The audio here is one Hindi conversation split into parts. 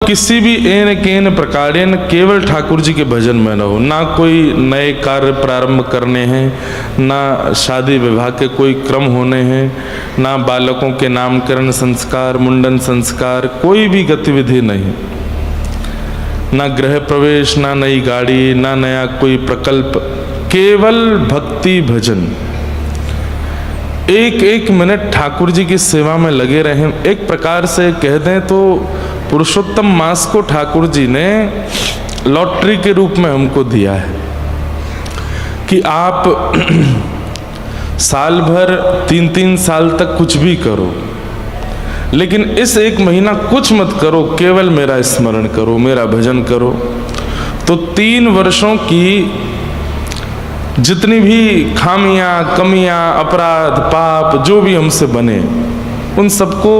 किसी भी एन केन प्रकारेण केवल ठाकुर जी के भजन में रहो। ना कोई नए कार्य प्रारंभ करने हैं, ना शादी विवाह के कोई क्रम होने हैं, ना बालकों के नामकरण संस्कार, मुंडन संस्कार, कोई भी गतिविधि नहीं, ना गृह प्रवेश, ना नई गाड़ी, ना नया कोई प्रकल्प, केवल भक्ति भजन। एक एक मिनट ठाकुर जी की सेवा में लगे रहें। एक प्रकार से कह दें तो पुरुषोत्तम मास को ठाकुर जी ने लॉटरी के रूप में हमको दिया है कि आप साल भर 3-3 साल तक कुछ भी करो, लेकिन इस एक महीना कुछ मत करो, केवल मेरा स्मरण करो, मेरा भजन करो। तो 3 वर्षों की जितनी भी खामियां, कमियां, अपराध, पाप जो भी हमसे बने, उन सबको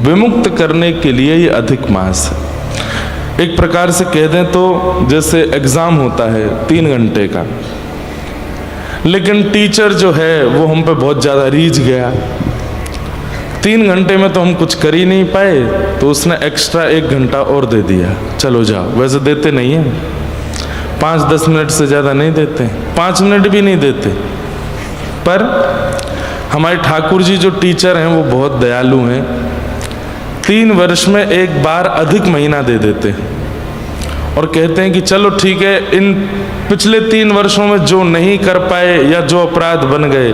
विमुक्त करने के लिए ये अधिक मास है। एक प्रकार से कह दें तो जैसे एग्जाम होता है 3 घंटे का, लेकिन टीचर जो है वो हम पे बहुत ज़्यादा रीझ गया, 3 घंटे में तो हम कुछ कर ही नहीं पाए, तो उसने एक्स्ट्रा 1 घंटा और दे दिया, चलो जाओ। वैसे देते नहीं है, 5-10 मिनट से ज़्यादा नहीं देते, 5 मिनट भी नहीं देते। पर हमारे ठाकुर जी जो टीचर हैं वो बहुत दयालु हैं, 3 वर्ष में एक बार अधिक महीना दे देते हैं और कहते हैं कि चलो ठीक है, इन पिछले 3 वर्षों में जो नहीं कर पाए या जो अपराध बन गए,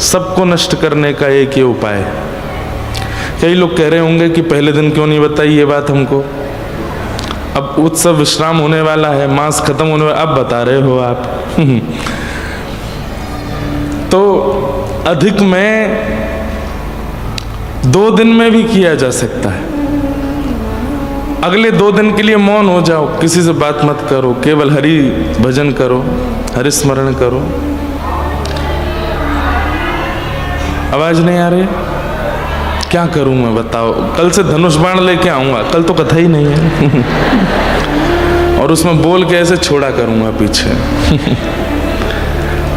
सबको नष्ट करने का एक ही उपाय है। कई लोग कह रहे होंगे कि पहले दिन क्यों नहीं बताई ये बात हमको, अब उत्सव विश्राम होने वाला है, मास खत्म होने वाला, अब बता रहे हो आप। तो अधिक में 2 दिन में भी किया जा सकता है। अगले 2 दिन के लिए मौन हो जाओ, किसी से बात मत करो, केवल हरि भजन करो, हरि स्मरण करो। आवाज नहीं आ रही? क्या करूं मैं बताओ? कल से धनुष बाण लेके आऊंगा, कल तो कथा ही नहीं है। और उसमें बोल के ऐसे छोड़ा करूंगा पीछे।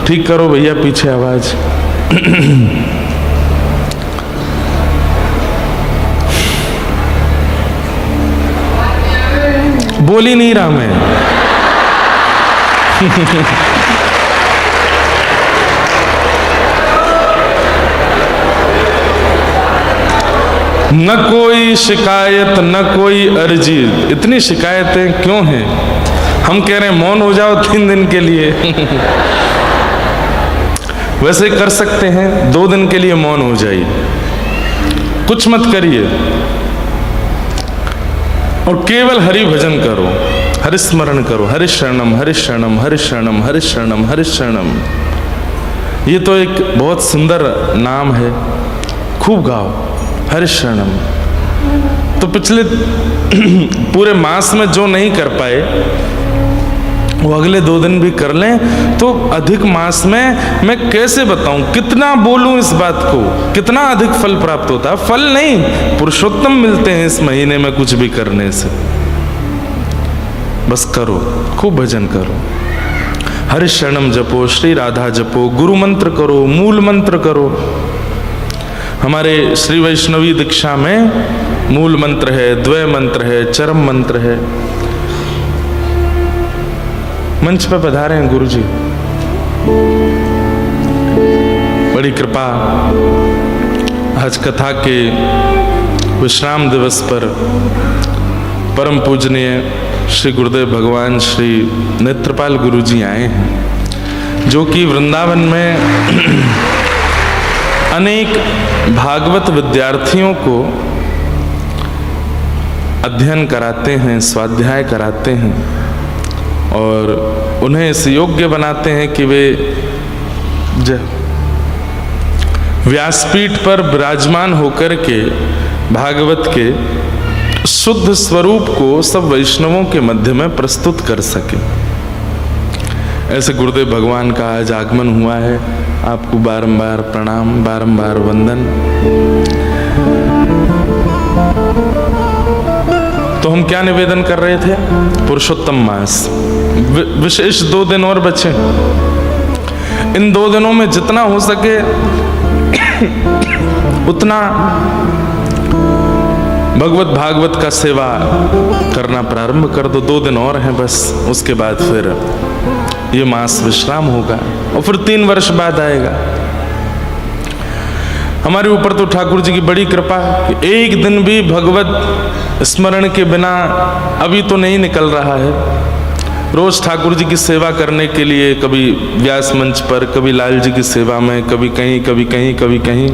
ठीक करो भैया पीछे आवाज। बोल ही नहीं रहा मैं। न कोई शिकायत, न कोई अर्जी। इतनी शिकायतें क्यों हैं? हम कह रहे हैं मौन हो जाओ 3 दिन के लिए। वैसे कर सकते हैं, 2 दिन के लिए मौन हो जाइए, कुछ मत करिए और केवल हरि भजन करो, हरि स्मरण करो, हरि शरणम हरि शरणम हरि शरणम हरि शरणम हरि शरणम। ये तो एक बहुत सुंदर नाम है, खूब गाओ हरि शरणम। तो पिछले पूरे मास में जो नहीं कर पाए वो अगले 2 दिन भी कर लें। तो अधिक मास में मैं कैसे बताऊं, कितना बोलूं इस बात को, कितना अधिक फल प्राप्त होता है? फल नहीं, पुरुषोत्तम मिलते हैं इस महीने में कुछ भी करने से। बस करो, खूब भजन करो, हरि शरणम जपो, श्री राधा जपो, गुरु मंत्र करो, मूल मंत्र करो। हमारे श्री वैष्णवी दीक्षा में मूल मंत्र है, द्वय मंत्र है, चरम मंत्र है। मंच पर पधारे हैं गुरु जी, बड़ी कृपा। आज कथा के विश्राम दिवस पर परम पूजनीय श्री गुरुदेव भगवान श्री नेत्रपाल गुरु जी आए हैं, जो कि वृंदावन में अनेक भागवत विद्यार्थियों को अध्ययन कराते हैं, स्वाध्याय कराते हैं और उन्हें इस योग्य बनाते हैं कि वे व्यासपीठ पर विराजमान होकर के भागवत के शुद्ध स्वरूप को सब वैष्णवों के मध्य में प्रस्तुत कर सके। ऐसे गुरुदेव भगवान का आज आगमन हुआ है। आपको बारंबार प्रणाम, बारंबार वंदन। तो हम क्या निवेदन कर रहे थे? पुरुषोत्तम मास, विशेष 2 दिन और बचे। इन 2 दिनों में जितना हो सके उतना भगवत भागवत का सेवा करना प्रारंभ कर दो। 2 दिन और हैं बस, उसके बाद फिर ये मास विश्राम होगा और फिर 3 वर्ष बाद आएगा। हमारे ऊपर तो ठाकुर जी की बड़ी कृपा कि एक दिन भी भगवत स्मरण के बिना अभी तो नहीं निकल रहा है। रोज ठाकुर जी की सेवा करने के लिए कभी व्यास मंच पर, कभी लाल जी की सेवा में, कभी कहीं कभी कहीं कभी कहीं,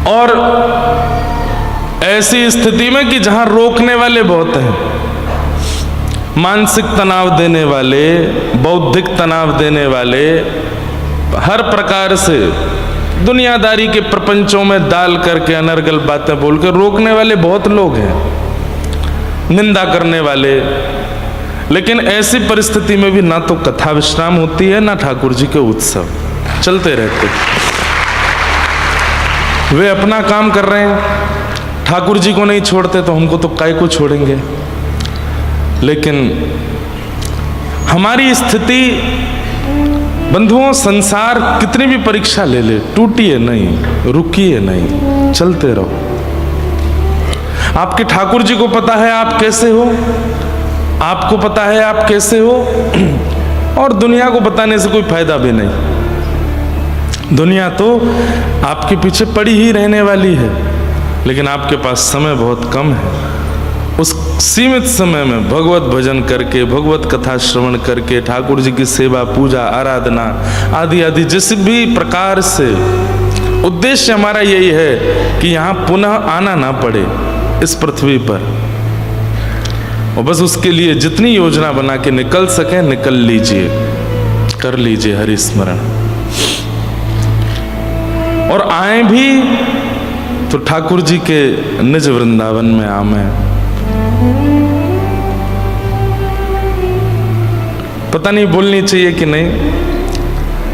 और ऐसी स्थिति में कि जहां रोकने वाले बहुत हैं, मानसिक तनाव देने वाले, बौद्धिक तनाव देने वाले, हर प्रकार से दुनियादारी के प्रपंचों में डाल करके अनर्गल बातें बोलकर रोकने वाले बहुत लोग हैं, निंदा करने वाले। लेकिन ऐसी परिस्थिति में भी ना तो कथा विश्राम होती है, ना ठाकुर जी के उत्सव चलते रहते। वे अपना काम कर रहे हैं, ठाकुर जी को नहीं छोड़ते तो हमको तो काय को छोड़ेंगे। लेकिन हमारी स्थिति बंधुओं, संसार कितनी भी परीक्षा ले ले, टूटिए नहीं, रुकिए नहीं, चलते रहो। आपके ठाकुर जी को पता है आप कैसे हो, आपको पता है आप कैसे हो, और दुनिया को बताने से कोई फायदा भी नहीं। दुनिया तो आपके पीछे पड़ी ही रहने वाली है, लेकिन आपके पास समय बहुत कम है। उस सीमित समय में भगवत भजन करके, भगवत कथा श्रवण करके, ठाकुर जी की सेवा, पूजा, आराधना आदि आदि जिस भी प्रकार से, उद्देश्य हमारा यही है कि यहाँ पुनः आना ना पड़े इस पृथ्वी पर। और बस उसके लिए जितनी योजना बना के निकल सके निकल लीजिए, कर लीजिए हरि स्मरण। और आए भी तो ठाकुर जी के निज वृंदावन में आमे। पता नहीं बोलनी चाहिए कि नहीं,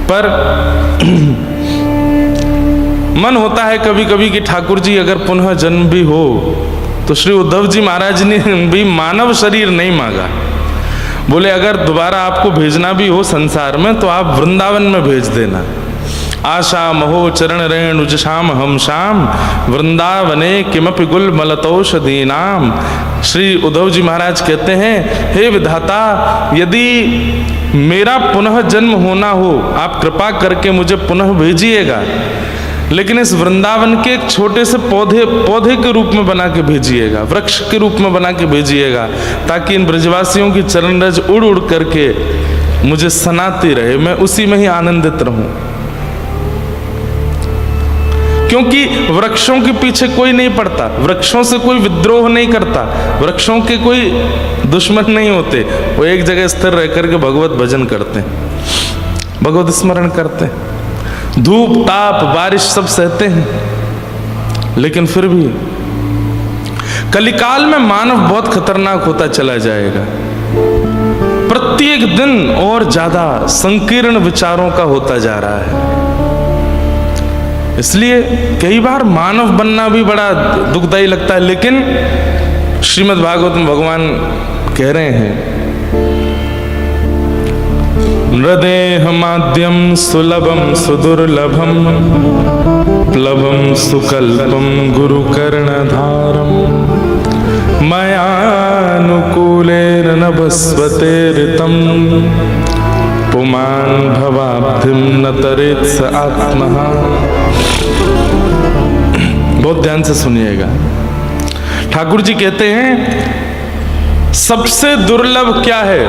पर मन होता है कभी कभी कि ठाकुर जी अगर पुनः जन्म भी हो तो श्री उद्धव जी महाराज ने भी मानव शरीर नहीं मांगा। बोले अगर दोबारा आपको भेजना भी हो संसार में तो आप वृंदावन में भेज देना। आशा महो चरण रेणुजशाम हम शाम वृंदावने किमपि गुल मलतौषधीनाम। श्री उद्धव जी महाराज कहते हैं, हे विधाता, यदि मेरा पुनः जन्म होना हो, आप कृपा करके मुझे पुनः भेजिएगा, लेकिन इस वृंदावन के एक छोटे से पौधे के रूप में बना के भेजिएगा, वृक्ष के रूप में बना के भेजिएगा, ताकि इन ब्रजवासियों की चरण रज उड़ उड़ करके मुझे सनाती रहे, मैं उसी में ही आनंदित रहूं। क्योंकि वृक्षों के पीछे कोई नहीं पड़ता, वृक्षों से कोई विद्रोह नहीं करता, वृक्षों के कोई दुश्मन नहीं होते। वो एक जगह स्थिर रह करके भगवत भजन करते हैं, भगवत स्मरण करते हैं, धूप ताप बारिश सब सहते हैं। लेकिन फिर भी कलिकाल में मानव बहुत खतरनाक होता चला जाएगा, प्रत्येक दिन और ज्यादा संकीर्ण विचारों का होता जा रहा है। इसलिए कई बार मानव बनना भी बड़ा दुखदायी लगता है। लेकिन श्रीमद् भागवत में भगवान कह रहे हैं, नृदेह माध्यम सुलभम सुदुर्लभम प्लवम सुकल्पम गुरु कर्णधारम मयानुकूलेन नभस्वतेरितम पुमान भवाब्धिम न तरेत स आत्महा। बहुत ध्यान से सुनिएगा। ठाकुर जी कहते हैं सबसे दुर्लभ क्या है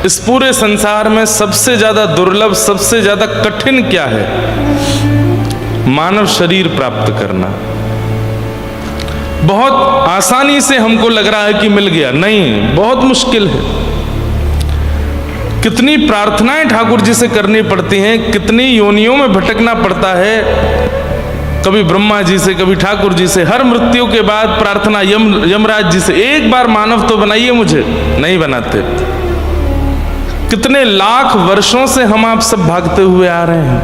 इस पूरे संसार में, सबसे ज्यादा दुर्लभ, सबसे ज्यादा कठिन क्या है? मानव शरीर प्राप्त करना। बहुत आसानी से हमको लग रहा है कि मिल गया, नहीं, बहुत मुश्किल है। कितनी प्रार्थनाएं ठाकुर जी से करनी पड़ती हैं, कितनी योनियों में भटकना पड़ता है, कभी ब्रह्मा जी से, कभी ठाकुर जी से, हर मृत्यु के बाद प्रार्थना यमराज जी से, एक बार मानव तो बनाइए मुझे, नहीं बनाते। कितने लाख वर्षों से हम आप सब भागते हुए आ रहे हैं,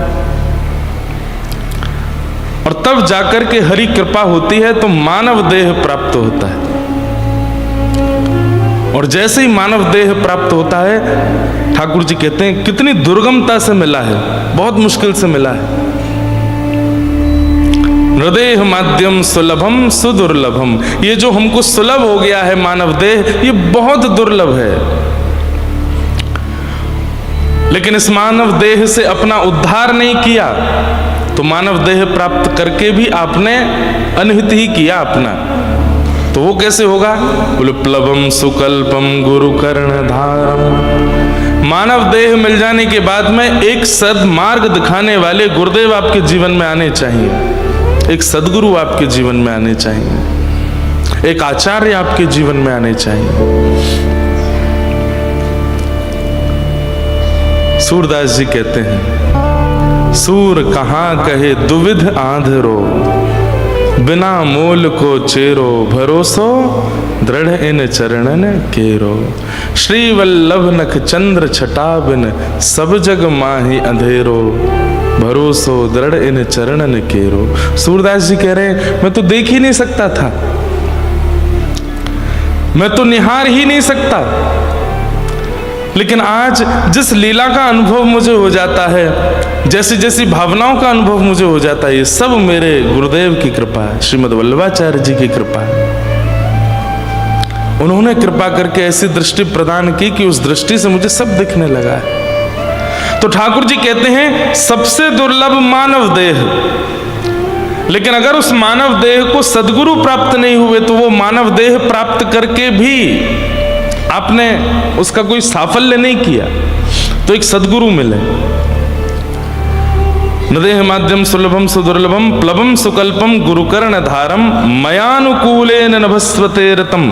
और तब जाकर के हरि कृपा होती है तो मानव देह प्राप्त होता है। और जैसे ही मानव देह प्राप्त होता है, ठाकुर जी कहते हैं कितनी दुर्गमता से मिला है, बहुत मुश्किल से मिला है। हृदय माध्यम सुलभम सुदुर्लभम, ये जो हमको सुलभ हो गया है मानव देह, ये बहुत दुर्लभ है। लेकिन इस मानव देह से अपना उद्धार नहीं किया तो मानव देह प्राप्त करके भी आपने अनहित ही किया अपना। तो वो कैसे होगा? बोले प्लवम सुकल्पम गुरु कर्ण धारम। मानव देह मिल जाने के बाद में एक सद्मार्ग दिखाने वाले गुरुदेव आपके जीवन में आने चाहिए, एक सदगुरु आपके जीवन में आने चाहिए, एक आचार्य आपके जीवन में आने चाहिए। सूरदास जी कहते हैं, सूर कहाँ कहे दुविध आंधरो, बिना मोल को चेरो, भरोसो दृढ़ इन चरणन केरो। श्री वल्लभ नख चंद्र छटा बिन, सब जग माही अंधेरो, भरोसो दृढ़ इन चरणन केरो। सूरदास जी कह रहे हैं, मैं तो देख ही नहीं सकता था, मैं तो निहार ही नहीं सकता, लेकिन आज जिस लीला का अनुभव मुझे हो जाता है, जैसी जैसी भावनाओं का अनुभव मुझे हो जाता है, ये सब मेरे गुरुदेव की कृपा है, श्रीमद् वल्लभाचार्य जी की कृपा है। उन्होंने कृपा करके ऐसी दृष्टि प्रदान की कि उस दृष्टि से मुझे सब दिखने लगा है। तो ठाकुर जी कहते हैं, सबसे दुर्लभ मानव देह, लेकिन अगर उस मानव देह को सद्गुरु प्राप्त नहीं हुए तो वो मानव देह प्राप्त करके भी आपने उसका कोई साफल्य नहीं किया, तो एक सद्गुरु मिले। नदेह माध्यम सुलभम सुदुर्लभम प्लवम सुकल्पम गुरुकर्ण धारम मयानुकूलेन नभस्वते रतम।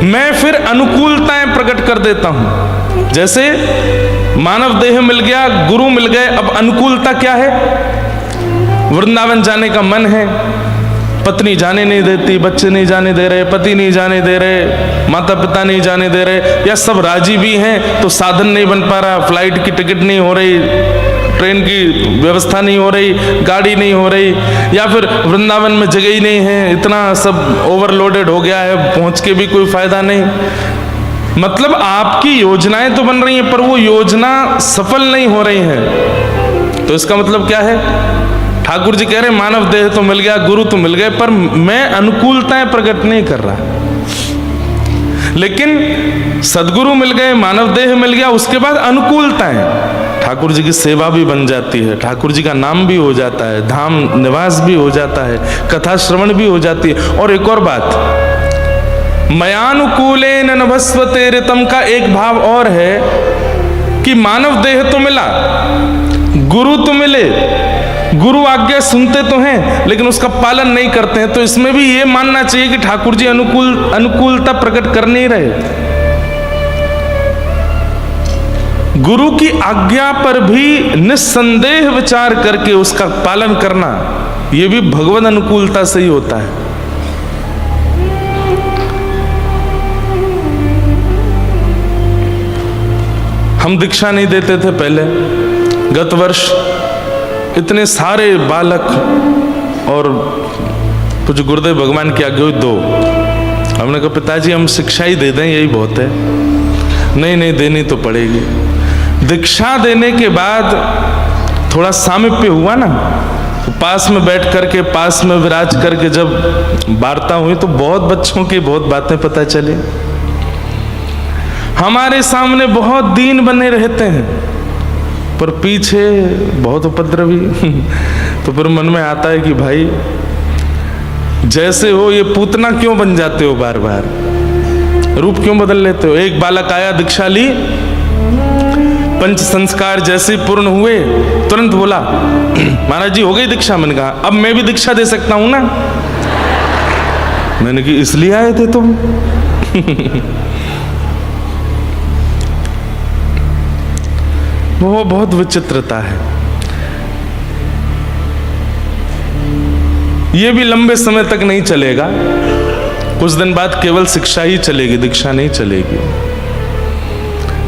मैं फिर अनुकूलताएं प्रकट कर देता हूं। जैसे मानव देह मिल गया, गुरु मिल गए, अब अनुकूलता क्या है? वृंदावन जाने का मन है, पत्नी जाने नहीं देती, बच्चे नहीं जाने दे रहे, पति नहीं जाने दे रहे, माता पिता नहीं जाने दे रहे, या सब राजी भी हैं तो साधन नहीं बन पा रहा, फ्लाइट की टिकट नहीं हो रही, ट्रेन की व्यवस्था नहीं हो रही, गाड़ी नहीं हो रही, या फिर वृंदावन में जगह ही नहीं है, इतना सब ओवरलोडेड हो गया है, पहुंच के भी कोई फायदा नहीं। मतलब आपकी योजनाएं तो बन रही हैं पर वो योजना सफल नहीं हो रही है। तो इसका मतलब क्या है? ठाकुर जी कह रहे मानव देह तो मिल गया, गुरु तो मिल गए, पर मैं अनुकूलताएं प्रकट नहीं कर रहा। लेकिन सदगुरु मिल गए, मानव देह मिल गया, उसके बाद अनुकूलताएं, ठाकुर जी की सेवा भी बन जाती है, ठाकुर जी का नाम भी हो जाता है, धाम निवास भी हो जाता है, कथा श्रवण भी हो जाती है। और एक और बात, मयानुकूलेन नभस्वते ऋतम का एक भाव और है कि मानव देह तो मिला, गुरु तो मिले, गुरु आज्ञा सुनते तो हैं लेकिन उसका पालन नहीं करते हैं, तो इसमें भी ये मानना चाहिए कि ठाकुर जी अनुकूलता प्रकट कर नहीं रहे। गुरु की आज्ञा पर भी निस्संदेह विचार करके उसका पालन करना, यह भी भगवत अनुकूलता से ही होता है। हम दीक्षा नहीं देते थे पहले, गत वर्ष इतने सारे बालक और कुछ गुरुदेव भगवान की आज्ञा हुई 2। हमने कहा पिताजी हम शिक्षा ही दे दें, यही बहुत है। नहीं देनी तो पड़ेगी। दीक्षा देने के बाद थोड़ा सामिप्य हुआ ना, तो पास में बैठ करके, पास में विराज करके जब वार्ता हुई तो बहुत बच्चों की बहुत बातें पता चली। हमारे सामने बहुत दीन बने रहते हैं पर पीछे बहुत उपद्रवी। तो फिर मन में आता है कि भाई जैसे हो ये पूतना क्यों बन जाते हो, बार बार रूप क्यों बदल लेते हो। एक बालक आया, दीक्षा ली, पंच संस्कार जैसे पूर्ण हुए तुरंत बोला महाराज जी हो गई दीक्षा। मैंने कहा अब मैं भी दीक्षा दे सकता हूं ना। मैंने कहा इसलिए आए थे तुम। वो बहुत विचित्रता है। ये भी लंबे समय तक नहीं चलेगा, कुछ दिन बाद केवल शिक्षा ही चलेगी, दीक्षा नहीं चलेगी।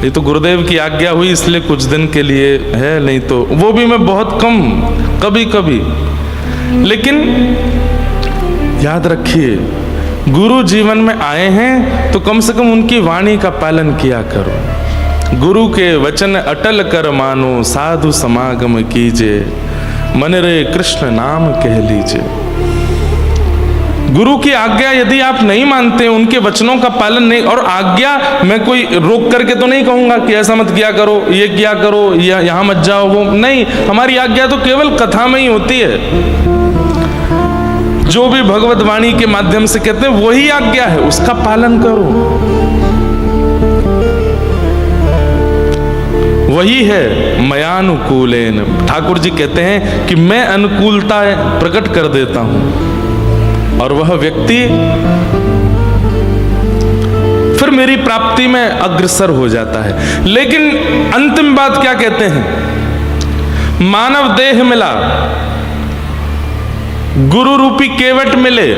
ये तो गुरुदेव की आज्ञा हुई इसलिए कुछ दिन के लिए है, नहीं तो वो भी मैं बहुत कम, कभी कभी। लेकिन याद रखिए गुरु जीवन में आए हैं तो कम से कम उनकी वाणी का पालन किया करो। गुरु के वचन अटल कर मानो, साधु समागम कीजिए। मन रे कृष्ण नाम कह लीजिए। गुरु की आज्ञा यदि आप नहीं मानते, उनके वचनों का पालन नहीं, और आज्ञा मैं कोई रोक करके तो नहीं कहूंगा कि ऐसा मत किया करो, ये किया करो, या यहां मत जाओ, वो नहीं। हमारी आज्ञा तो केवल कथा में ही होती है। जो भी भगवत वाणी के माध्यम से कहते हैं वही आज्ञा है, उसका पालन करो। वही है मयानुकूलेन। ठाकुर जी कहते हैं कि मैं अनुकूलता प्रकट कर देता हूं और वह व्यक्ति फिर मेरी प्राप्ति में अग्रसर हो जाता है। लेकिन अंतिम बात क्या कहते हैं? मानव देह मिला, गुरु रूपी केवट मिले,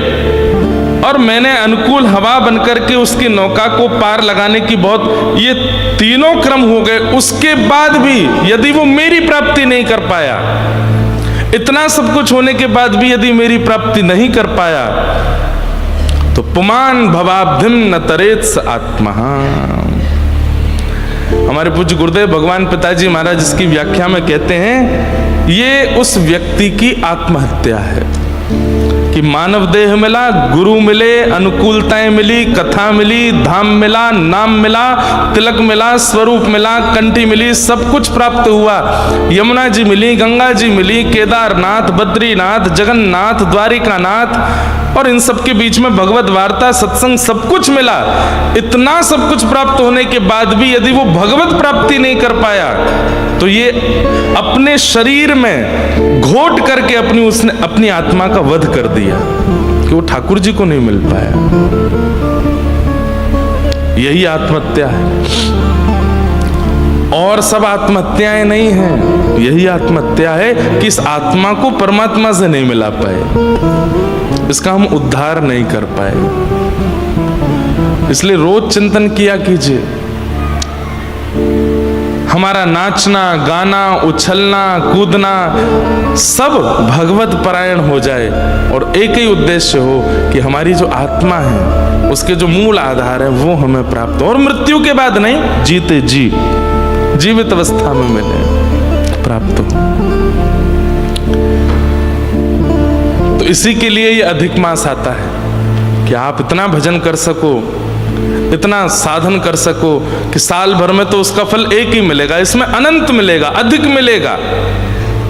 और मैंने अनुकूल हवा बनकर के उसकी नौका को पार लगाने की बहुत, ये तीनों क्रम हो गए। उसके बाद भी यदि वो मेरी प्राप्ति नहीं कर पाया, इतना सब कुछ होने के बाद भी यदि मेरी प्राप्ति नहीं कर पाया, तो पुमान भवाब्धिम न तरेत्स आत्मा। हमारे पूज्य गुरुदेव भगवान पिताजी महाराज इसकी व्याख्या में कहते हैं, ये उस व्यक्ति की आत्महत्या है कि मानव देह मिला, गुरु मिले, अनुकूलताएं मिली, कथा मिली, धाम मिला, नाम मिला, तिलक मिला, स्वरूप मिला, कंठी मिली, सब कुछ प्राप्त हुआ। यमुना जी मिली, गंगा जी मिली, केदारनाथ, बद्रीनाथ, जगन्नाथ, द्वारिकानाथ, और इन सब के बीच में भगवत वार्ता, सत्संग, सब कुछ मिला। इतना सब कुछ प्राप्त होने के बाद भी यदि वो भगवत प्राप्ति नहीं कर पाया, तो ये अपने शरीर में घोट करके उसने अपनी आत्मा का वध कर दिया कि वो ठाकुर जी को नहीं मिल पाया। यही आत्महत्या है, और सब आत्महत्याएं नहीं हैं। यही आत्महत्या है कि इस आत्मा को परमात्मा से नहीं मिला पाए, इसका हम उद्धार नहीं कर पाए। इसलिए रोज चिंतन किया कीजिए, हमारा नाचना, गाना, उछलना, कूदना सब भगवत परायण हो जाए, और एक ही उद्देश्य हो कि हमारी जो आत्मा है, उसके जो मूल आधार है, वो हमें प्राप्त हो, और मृत्यु के बाद नहीं, जीते जी जीवित अवस्था में मिले, प्राप्त हो। तो इसी के लिए ये अधिक मास आता है कि आप इतना भजन कर सको, इतना साधन कर सको कि साल भर में तो उसका फल एक ही मिलेगा, इसमें अनंत मिलेगा, अधिक मिलेगा।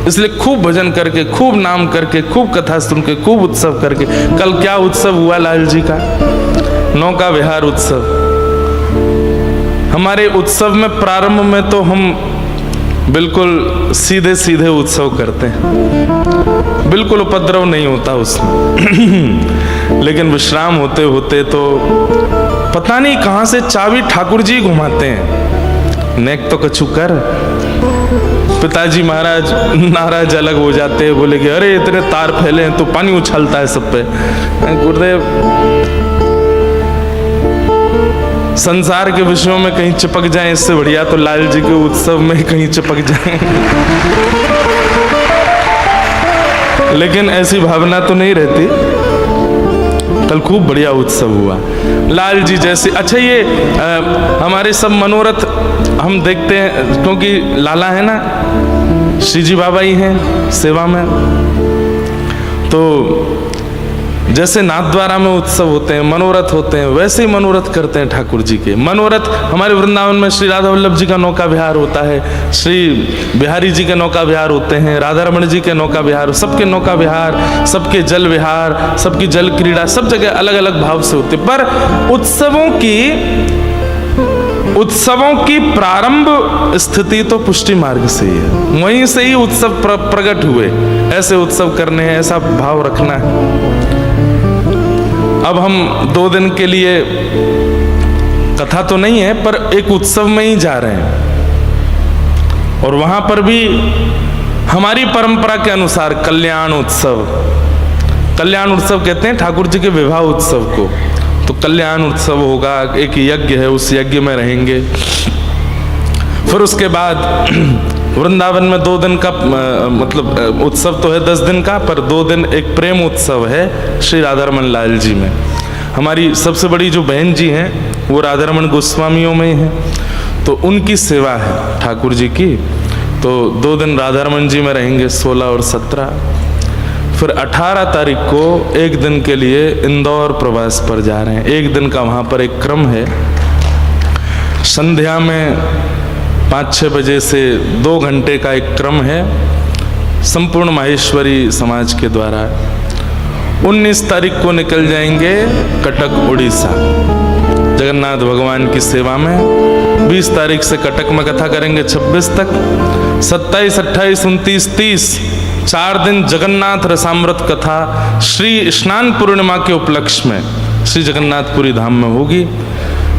इसलिए खूब भजन करके, खूब नाम करके, खूब कथा सुन के, खूब उत्सव करके। कल क्या उत्सव हुआ लाल जी का? नौका विहार उत्सव। हमारे उत्सव में प्रारंभ में तो हम बिल्कुल सीधे सीधे उत्सव करते हैं, बिल्कुल उपद्रव नहीं होता उसमें। लेकिन विश्राम होते होते तो पता नहीं कहां से चाबी ठाकुर जी घुमाते हैं, नेक तो कछु कर। पिताजी महाराज नाराज अलग हो जाते हैं, बोले कि अरे इतने तार फैले हैं तो पानी उछलता है सब पे। गुरुदेव, संसार के विषयों में कहीं चिपक जाएं, इससे बढ़िया तो लाल जी के उत्सव में कहीं चिपक जाएं। लेकिन ऐसी भावना तो नहीं रहती। कल खूब बढ़िया उत्सव हुआ लाल जी जैसे। अच्छा, ये हमारे सब मनोरथ हम देखते हैं, क्योंकि लाला है ना, श्री जी बाबा ही हैं सेवा में। तो जैसे नाथद्वारा में उत्सव होते हैं, मनोरथ होते हैं, वैसे ही मनोरथ करते हैं ठाकुर जी के। मनोरथ हमारे वृंदावन में श्री राधा वल्लभ जी का नौका विहार होता है, श्री बिहारी जी के नौका विहार होते हैं, राधा रमण जी के नौका विहार, सबके नौका विहार, सबके जल विहार, सबकी जल क्रीड़ा, सब जगह अलग अलग भाव से होते। पर उत्सवों की प्रारंभ स्थिति तो पुष्टि मार्ग से ही है, वहीं से ही उत्सव प्रकट हुए। ऐसे उत्सव करने हैं, ऐसा भाव रखना है। अब हम 2 दिन के लिए, कथा तो नहीं है पर एक उत्सव में ही जा रहे हैं, और वहां पर भी हमारी परंपरा के अनुसार कल्याण उत्सव कहते हैं ठाकुर जी के विवाह उत्सव को। तो कल्याण उत्सव होगा, एक यज्ञ है, उस यज्ञ में रहेंगे। फिर उसके बाद वृंदावन में 2 दिन का मतलब उत्सव तो है 10 दिन का, पर 2 दिन एक प्रेम उत्सव है श्री राधारमण लाल जी में। हमारी सबसे बड़ी जो बहन जी हैं वो राधारमण गोस्वामियों में हैं, तो उनकी सेवा है ठाकुर जी की। तो 2 दिन राधारमन जी में रहेंगे, 16 और 17। फिर 18 तारीख को एक दिन के लिए इंदौर प्रवास पर जा रहे हैं। एक दिन का वहाँ पर एक क्रम है। संध्या में 5-6 बजे से 2 घंटे का एक क्रम है संपूर्ण माहेश्वरी समाज के द्वारा। 19 तारीख को निकल जाएंगे कटक उड़ीसा जगन्नाथ भगवान की सेवा में। 20 तारीख से कटक में कथा करेंगे 26 तक। 27, 28, 29, 30 4 दिन जगन्नाथ रसामृत कथा श्री स्नान पूर्णिमा के उपलक्ष्य में श्री जगन्नाथपुरी धाम में होगी।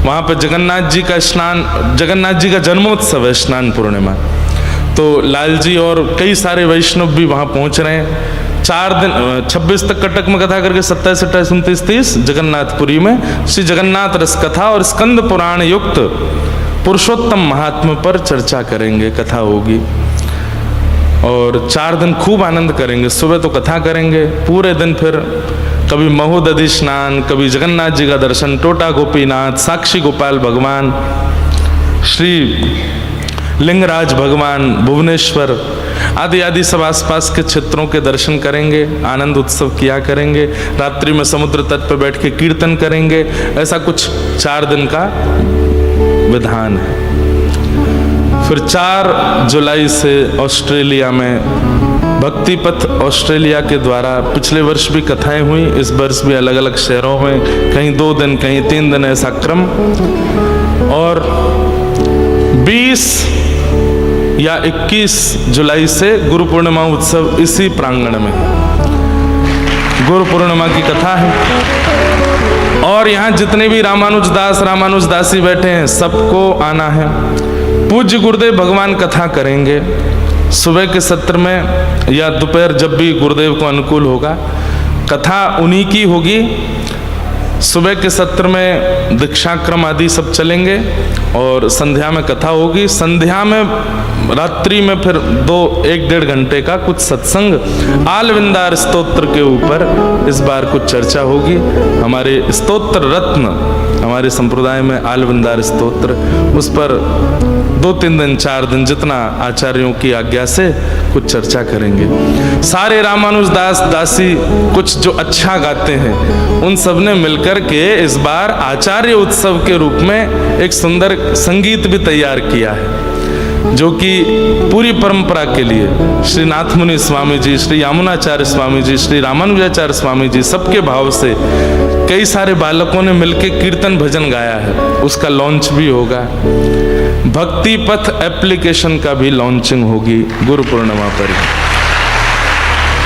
वहाँ पर जगन्नाथ जी का स्नान, जगन्नाथ जी का जन्मोत्सव है स्नान पूर्णिमा। तो लाल जी और कई सारे वैष्णव भी वहाँ पहुँच रहे हैं। 4 दिन 26 तक कटक में कथा करके 27, 28, 29, 30 जगन्नाथपुरी में श्री जगन्नाथ रस कथा और स्कंद पुराण युक्त पुरुषोत्तम महात्मा पर चर्चा करेंगे, कथा होगी। और 4 दिन खूब आनंद करेंगे। सुबह तो कथा करेंगे, पूरे दिन फिर कभी महोदधि स्नान, कभी जगन्नाथ जी का दर्शन, टोटा गोपीनाथ, साक्षी गोपाल भगवान, श्री लिंगराज भगवान, भुवनेश्वर आदि आदि सब आसपास के क्षेत्रों के दर्शन करेंगे, आनंद उत्सव किया करेंगे। रात्रि में समुद्र तट पर बैठ के कीर्तन करेंगे। ऐसा कुछ 4 दिन का विधान है। फिर 4 जुलाई से ऑस्ट्रेलिया में भक्ति पथ ऑस्ट्रेलिया के द्वारा पिछले वर्ष भी कथाएं हुई, इस वर्ष भी अलग अलग शहरों में, कहीं 2 दिन कहीं 3 दिन ऐसा क्रम। और 20 या 21 जुलाई से गुरु पूर्णिमा उत्सव इसी प्रांगण में गुरु पूर्णिमा की कथा है। और यहाँ जितने भी रामानुजदास रामानुजदासी बैठे हैं सबको आना है। पूज्य गुरुदेव भगवान कथा करेंगे सुबह के सत्र में या दोपहर, जब भी गुरुदेव को अनुकूल होगा। कथा उन्हीं की होगी। सुबह के सत्र में दीक्षाक्रम आदि सब चलेंगे और संध्या में कथा होगी। संध्या में रात्रि में फिर 1-1.5 घंटे का कुछ सत्संग आलविंदार स्तोत्र के ऊपर इस बार कुछ चर्चा होगी। हमारे स्तोत्र रत्न, हमारे संप्रदाय में आलविंदार स्तोत्र, उस पर 2-3 दिन 4 दिन जितना आचार्यों की आज्ञा से कुछ चर्चा करेंगे। सारे रामानुजदास दासी कुछ जो अच्छा गाते हैं उन सब ने मिलकर के इस बार आचार्य उत्सव के रूप में एक सुंदर संगीत भी तैयार किया है, जो कि पूरी परंपरा के लिए श्री नाथमुनि स्वामी जी, श्री यामुनाचार्य स्वामी जी, श्री रामानुजाचार्य स्वामी जी सबके भाव से कई सारे बालकों ने मिलकर कीर्तन भजन गाया है। उसका लॉन्च भी होगा। भक्ति पथ एप्लीकेशन का भी लॉन्चिंग होगी गुरु पूर्णिमा पर।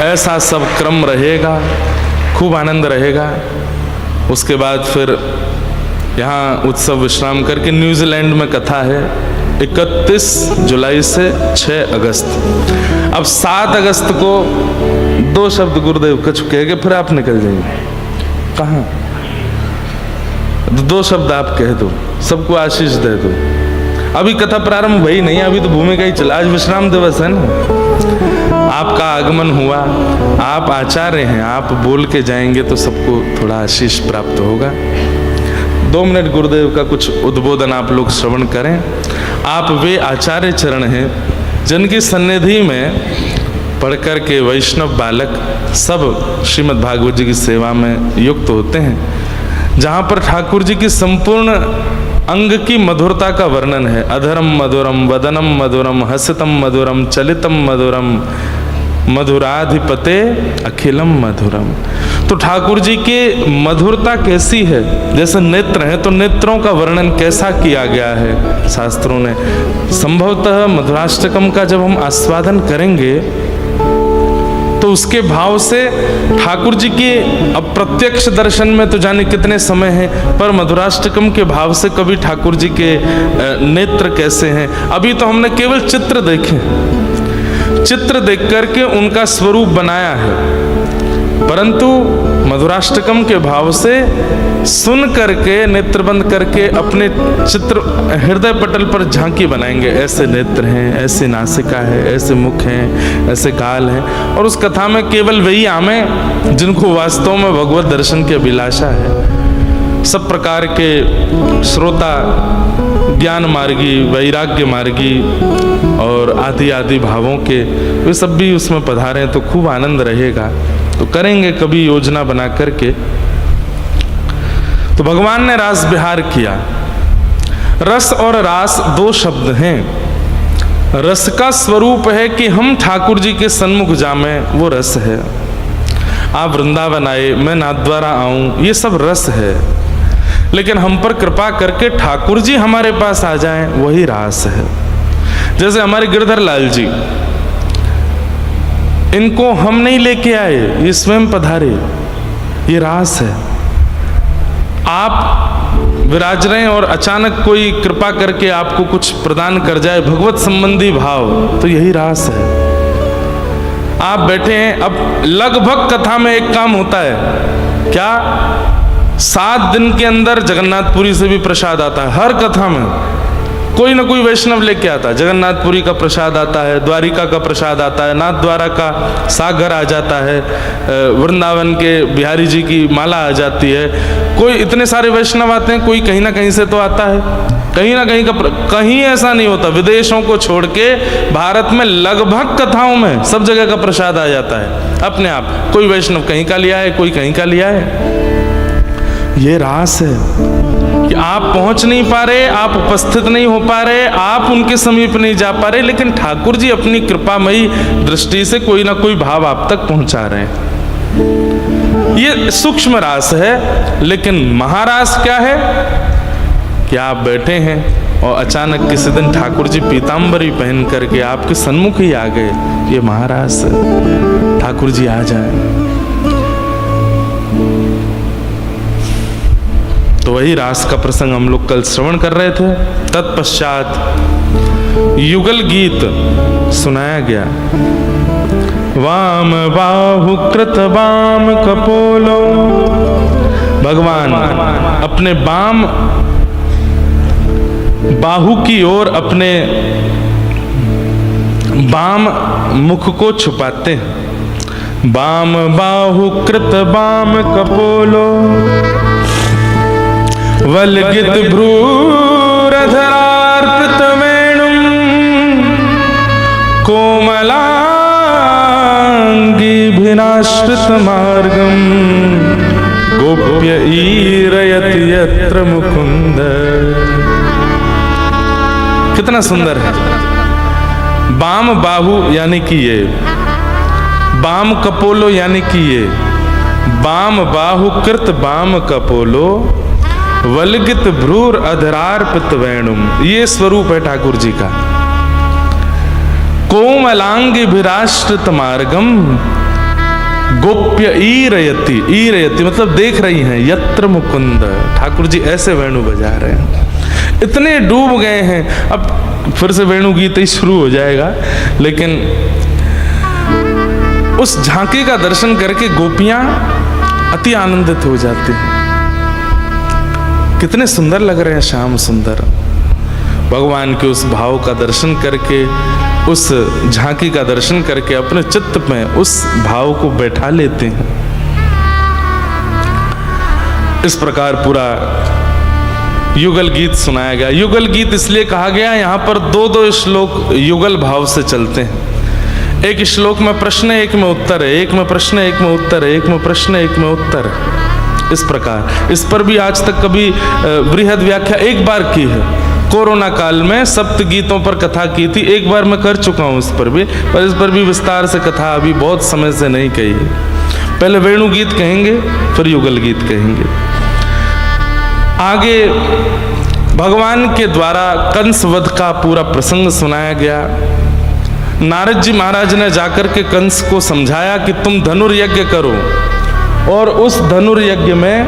ऐसा सब क्रम रहेगा, खूब आनंद रहेगा। उसके बाद फिर यहाँ उत्सव विश्राम करके न्यूजीलैंड में कथा है 31 जुलाई से 6 अगस्त। अब 7 अगस्त को 2 शब्द गुरुदेव कुछ कह के फिर आप निकल जाएंगे। कहाँ? 2 शब्द आप कह दो, सबको आशीष दे दो। अभी कथा प्रारंभ भई नहीं, अभी तो भूमिका ही चला। आज विश्राम दिवस है ना, आपका आगमन हुआ, आप आचार्य हैं, आप बोल के जाएंगे तो सबको थोड़ा आशीष प्राप्त होगा। 2 मिनट गुरुदेव का कुछ उद्बोधन आप लोग श्रवण करें। आप वे आचार्य चरण हैं जिनकी सन्निधि में पढ़कर के वैष्णव बालक सब श्रीमद् भागवत जी की सेवा में युक्त होते हैं, जहाँ पर ठाकुर जी की संपूर्ण अंग की मधुरता का वर्णन है। अधरम मधुरम, वदनम मधुरम, हसितम मधुरम, चलितम मधुरम, मधुराधिपते अखिलम मधुरम। तो ठाकुर जी के मधुरता कैसी है, जैसे नेत्र हैं तो नेत्रों का वर्णन कैसा किया गया है शास्त्रों ने। संभवतः मधुराष्टकम का जब हम आस्वादन करेंगे तो उसके भाव से ठाकुर जी के अप्रत्यक्ष दर्शन में तो जाने कितने समय है, पर मधुराष्टकम के भाव से कभी ठाकुर जी के नेत्र कैसे हैं। अभी तो हमने केवल चित्र देखे, चित्र देख करके उनका स्वरूप बनाया है, परंतु मधुराष्टकम के भाव से सुन करके नेत्र बंद करके अपने चित्र हृदय पटल पर झांकी बनाएंगे। ऐसे नेत्र हैं, ऐसे नासिका है, ऐसे मुख हैं, ऐसे गाल हैं। और उस कथा में केवल वही आमे जिनको वास्तव में भगवत दर्शन की अभिलाषा है सब प्रकार के श्रोता, ज्ञान मार्गी, वैराग्य मार्गी और आदि आदि भावों के, वे सब भी उसमें पधारें तो खूब आनंद रहेगा। तो करेंगे कभी योजना बना करके। तो भगवान ने रास विहार किया। रस और रास दो शब्द हैं। रस का स्वरूप है कि हम ठाकुर जी के सन्मुख जामें, वो रस है। आप वृंदावन आए, मैं नाथद्वारा आऊं, ये सब रस है। लेकिन हम पर कृपा करके ठाकुर जी हमारे पास आ जाएं, वही रास है। जैसे हमारे गिरधर लाल जी, इनको हम नहीं लेके आए, ये स्वयं पधारे, ये रास है। आप विराज रहे हैं और अचानक कोई कृपा करके आपको कुछ प्रदान कर जाए, भगवत संबंधी भाव, तो यही रास है। आप बैठे हैं, अब लगभग कथा में एक काम होता है क्या, 7 दिन के अंदर जगन्नाथपुरी से भी प्रसाद आता है। हर कथा में कोई ना कोई वैष्णव लेके आता है। जगन्नाथपुरी का प्रसाद आता है, द्वारिका का प्रसाद आता है, नाथ द्वारा का सागर आ जाता है, वृंदावन के बिहारी जी की माला आ जाती है। कोई इतने सारे वैष्णव आते हैं, कोई कहीं ना कहीं से तो आता है। कहीं ना कहीं का, कहीं ऐसा नहीं होता, विदेशों को छोड़ के भारत में लगभग कथाओं में सब जगह का प्रसाद आ जाता है अपने आप। कोई वैष्णव कहीं का लिया है, कोई कहीं का लिया है। ये रास है कि आप पहुंच नहीं पा रहे, आप उपस्थित नहीं हो पा रहे, आप उनके समीप नहीं जा पा रहे, लेकिन ठाकुर जी अपनी कृपामयी दृष्टि से कोई ना कोई भाव आप तक पहुंचा रहे हैं। ये सूक्ष्म रास है। लेकिन महारास क्या है कि आप बैठे हैं और अचानक किसी दिन ठाकुर जी पीताम्बरी पहन करके आपके सन्मुख ही आ गए, ये महारास है। ठाकुर जी आ जाए तो वही रास का प्रसंग हम लोग कल श्रवण कर रहे थे। तत्पश्चात युगल गीत सुनाया गया। वाम बाहु कृत वाम कपोलो, भगवान अपने बाम बाहु की ओर अपने बाम मुख को छुपाते हैं। बाम बाहु कृत वाम कपोलो, वल्गित भ्रूरधरार्पित वेणुं, कोमलांगी भिनाश्रित मार्गं, गोप्य ईरयति यत्र मुकुंद। कितना सुंदर है। बाम बाहु यानी कि ये, बाम कपोलो यानी कि ये, बाम बाहु कृत बाम कपोलो, वल्गित भ्रूर अधरार्पित वेणुम, ये स्वरूप है ठाकुर जी का। कोमलांगी भिराश्रित मार्गम, गोप्य ईरयति, ईरयति मतलब देख रही हैं, यत्र मुकुंद, ठाकुर जी ऐसे वेणु बजा रहे हैं। इतने डूब गए हैं। अब फिर से वेणु गीत ही शुरू हो जाएगा, लेकिन उस झांकी का दर्शन करके गोपियां अति आनंदित हो जाती हैं। कितने सुंदर लग रहे हैं श्याम सुंदर। भगवान के उस भाव का दर्शन करके, उस झांकी का दर्शन करके अपने चित्त में उस भाव को बैठा लेते हैं। इस प्रकार पूरा युगल गीत सुनाया गया। युगल गीत इसलिए कहा गया, यहाँ पर 2-2 श्लोक युगल भाव से चलते हैं। एक श्लोक में प्रश्न है, एक में उत्तर है, एक में प्रश्न है, एक में उत्तर है, एक में प्रश्न है, एक में उत्तर है। इस प्रकार इस पर भी आज तक कभी बृहद व्याख्या एक बार की है। कोरोना काल में सप्त गीतों पर कथा की थी, एक बार मैं कर चुका हूँ इस पर भी, पर इस पर भी विस्तार से कथा अभी बहुत समय से नहीं कही है। पहले वेणु गीत कहेंगे, फिर युगल गीत कहेंगे। आगे भगवान के द्वारा कंस वध का पूरा प्रसंग सुनाया गया। नारद जी महाराज ने जाकर के कंस को समझाया कि तुम धनुर्यज्ञ करो, और उस धनुर्यज्ञ में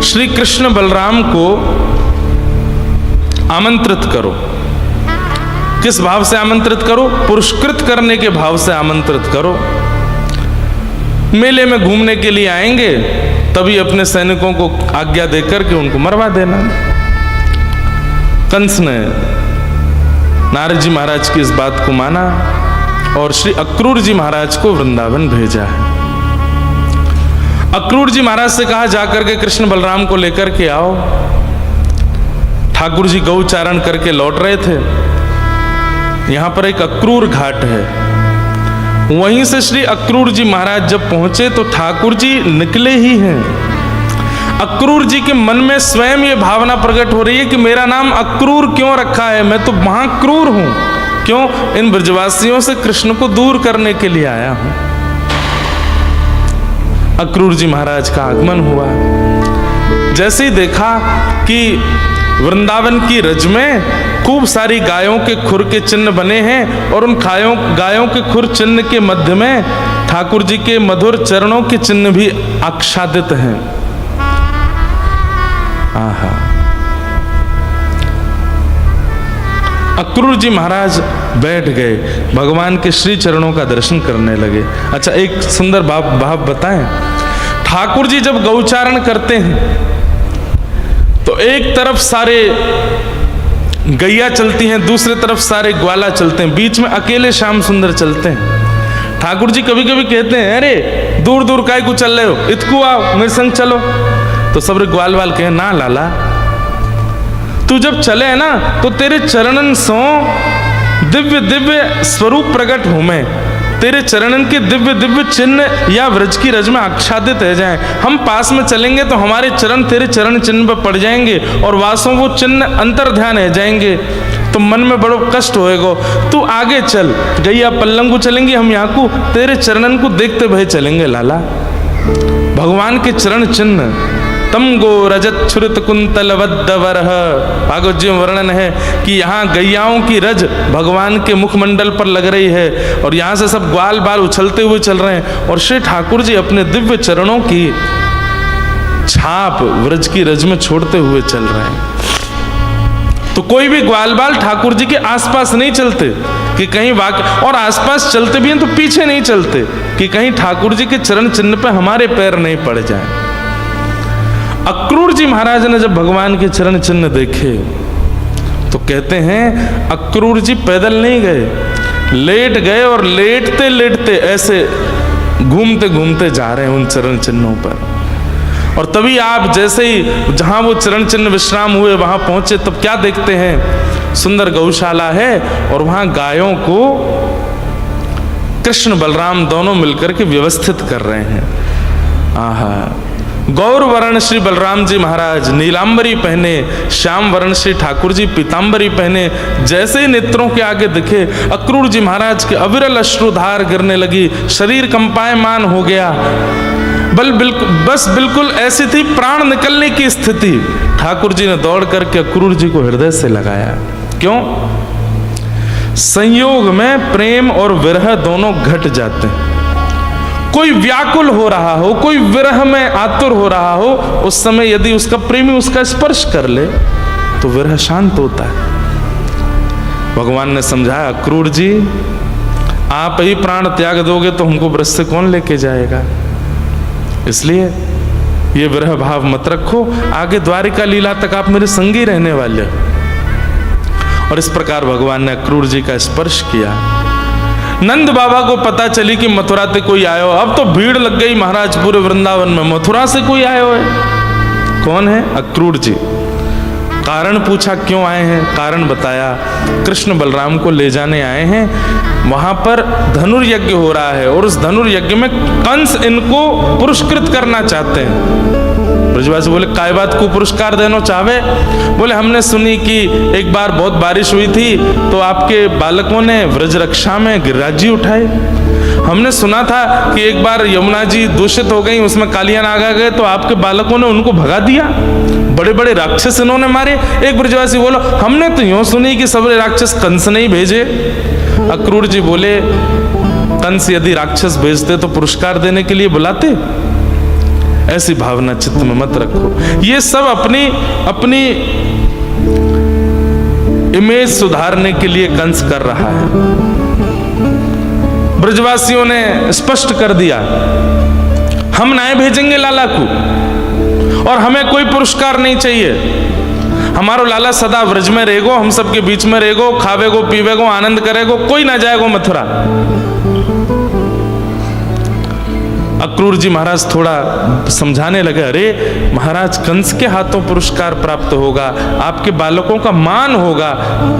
श्री कृष्ण बलराम को आमंत्रित करो। किस भाव से आमंत्रित करो? पुरस्कृत करने के भाव से आमंत्रित करो। मेले में घूमने के लिए आएंगे, तभी अपने सैनिकों को आज्ञा देकर के उनको मरवा देना। कंस ने नारद जी महाराज की इस बात को माना और श्री अक्रूर जी महाराज को वृंदावन भेजा है। अक्रूर जी महाराज से कहा जाकर के कृष्ण बलराम को लेकर के आओ। ठाकुर जी गौचारण करके लौट रहे थे। यहां पर एक अक्रूर घाट है, वहीं से श्री अक्रूर जी महाराज जब पहुंचे तो ठाकुर जी निकले ही हैं। अक्रूर जी के मन में स्वयं ये भावना प्रकट हो रही है कि मेरा नाम अक्रूर क्यों रखा है, मैं तो महाक्रूर हूं। क्यों? इन ब्रजवासियों से कृष्ण को दूर करने के लिए आया हूं। अक्रूर जी महाराज का आगमन हुआ। जैसे ही देखा कि वृंदावन की रज में खूब सारी गायों के खुर के चिन्ह बने हैं और उन गायों के खुर चिन्ह के मध्य में ठाकुर जी के मधुर चरणों के चिन्ह भी आच्छादित हैं। आहा, अक्रूर जी महाराज बैठ गए, भगवान के श्री चरणों का दर्शन करने लगे। अच्छा, एक सुंदर भाव बताएं। ठाकुर जी जब गौचारण करते हैं तो एक तरफ सारे गैया चलती हैं, दूसरी तरफ सारे ग्वाला चलते हैं, बीच में अकेले श्याम सुंदर चलते हैं। ठाकुर जी कभी कभी कहते हैं, अरे दूर दूर काय को चल रहे हो, इतकू आओ मेरे संग चलो। तो सब ग्वाल वाल कहे, ना लाला, तू जब चले है ना तो तेरे चरणन सो दिव्य दिव्य स्वरूप प्रकट हो, मैं तेरे चरणन के दिव्य दिव्य चिन्ह या व्रज की रज में आच्छादित रह जाएं। हम पास में चलेंगे तो हमारे चरण तेरे चरण चिन्ह पर पड़ जाएंगे और वासों वो चिन्ह अंतर ध्यान रह जाएंगे, तो मन में बड़ो कष्ट होएगा। तू आगे चल, गैया पल्लंग को चलेंगे, हम यहाँ को तेरे चरणन को देखते भय चलेंगे लाला। भगवान के चरण चिन्ह तम गो रजत छुरित कुंतल वरह, भागवत जी में वर्णन है कि यहाँ गैयाओं की रज भगवान के मुखमंडल पर लग रही है और यहाँ से सब ग्वाल बाल उछलते हुए चल रहे हैं और श्री ठाकुर जी अपने दिव्य चरणों की छाप व्रज की रज में छोड़ते हुए चल रहे हैं। तो कोई भी ग्वाल बाल ठाकुर जी के आसपास नहीं चलते कि कहीं और आसपास चलते भी हैं तो पीछे नहीं चलते कि कहीं ठाकुर जी के चरण चिन्ह पे हमारे पैर नहीं पड़ जाए। अक्रूर जी महाराज ने जब भगवान के चरण चिन्ह देखे तो कहते हैं अक्रूर जी पैदल नहीं गए, लेट गए और लेटते लेटते ऐसे घूमते घूमते जा रहे हैं उन चरण चिन्हों पर। और तभी आप जैसे ही जहां वो चरण चिन्ह विश्राम हुए वहां पहुंचे, तब क्या देखते हैं, सुंदर गौशाला है और वहां गायों को कृष्ण बलराम दोनों मिलकर के व्यवस्थित कर रहे हैं। आहा, गौर वर्ण श्री बलराम जी महाराज नीलांबरी पहने, श्याम वर्ण श्री ठाकुर जी पीतांबरी पहने। जैसे ही नेत्रों के आगे दिखे अक्रूर जी महाराज के अविरल अश्रुधार गिरने लगी, शरीर कंपायमान हो गया। बस बिल्कुल ऐसी थी प्राण निकलने की स्थिति। ठाकुर जी ने दौड़ करके अक्रूर जी को हृदय से लगाया। क्यों? संयोग में प्रेम और विरह दोनों घट जाते हैं। कोई व्याकुल हो रहा हो, कोई विरह में आतुर हो रहा हो, उस समय यदि उसका प्रेमी उसका स्पर्श कर ले तो विरह शांत होता है। भगवान ने समझाया, अक्रूर जी आप ही प्राण त्याग दोगे तो हमको ब्रज से कौन लेके जाएगा, इसलिए ये विरह भाव मत रखो, आगे द्वारिका लीला तक आप मेरे संगी रहने वाले। और इस प्रकार भगवान ने अक्रूर जी का स्पर्श किया। नंद बाबा को पता चली कि मथुरा से कोई आयो, अब तो भीड़ लग गई महाराज पूरे वृंदावन में, मथुरा से कोई आयो है। कौन है? अक्रूर जी। कारण पूछा क्यों आए हैं, कारण बताया, कृष्ण बलराम को ले जाने आए हैं, वहां पर धनुर्यज्ञ हो रहा है और उस धनुर्यज्ञ में कंस इनको पुरस्कृत करना चाहते हैं। ब्रजवासी बोले, काय बात को पुरस्कार देना चाहे? बोले, हमने सुनी कि एक बार बहुत बारिश हुई थी तो आपके बालकों ने व्रज रक्षा में गिरिराज जी उठाए। हमने सुना था कि एक बार यमुना जी दूषित हो गई, उसमें कालिया नाग आ गए तो आपके बालकों ने उनको भगा दिया, बड़े बड़े राक्षस इन्होंने मारे। एक ब्रजवासी बोलो, हमने तो यूं सुनी कि सब राक्षस कंस नहीं भेजे। अक्रूर जी बोले, कंस यदि राक्षस भेजते तो पुरस्कार देने के लिए बुलाते, ऐसी भावना चित्त में मत रखो। ये सब अपनी अपनी इमेज सुधारने के लिए कंस कर रहा है। ब्रजवासियों ने स्पष्ट कर दिया, हम नहीं भेजेंगे लाला को और हमें कोई पुरस्कार नहीं चाहिए। हमारो लाला सदा व्रज में रहेगो, हम सबके बीच में रहेगो, खावेगो पीवेगो आनंद करेगो, कोई ना जाएगो मथुरा। अक्रूर जी महाराज थोड़ा समझाने लगे, अरे महाराज कंस के हाथों पुरस्कार प्राप्त होगा, आपके बालकों का मान होगा,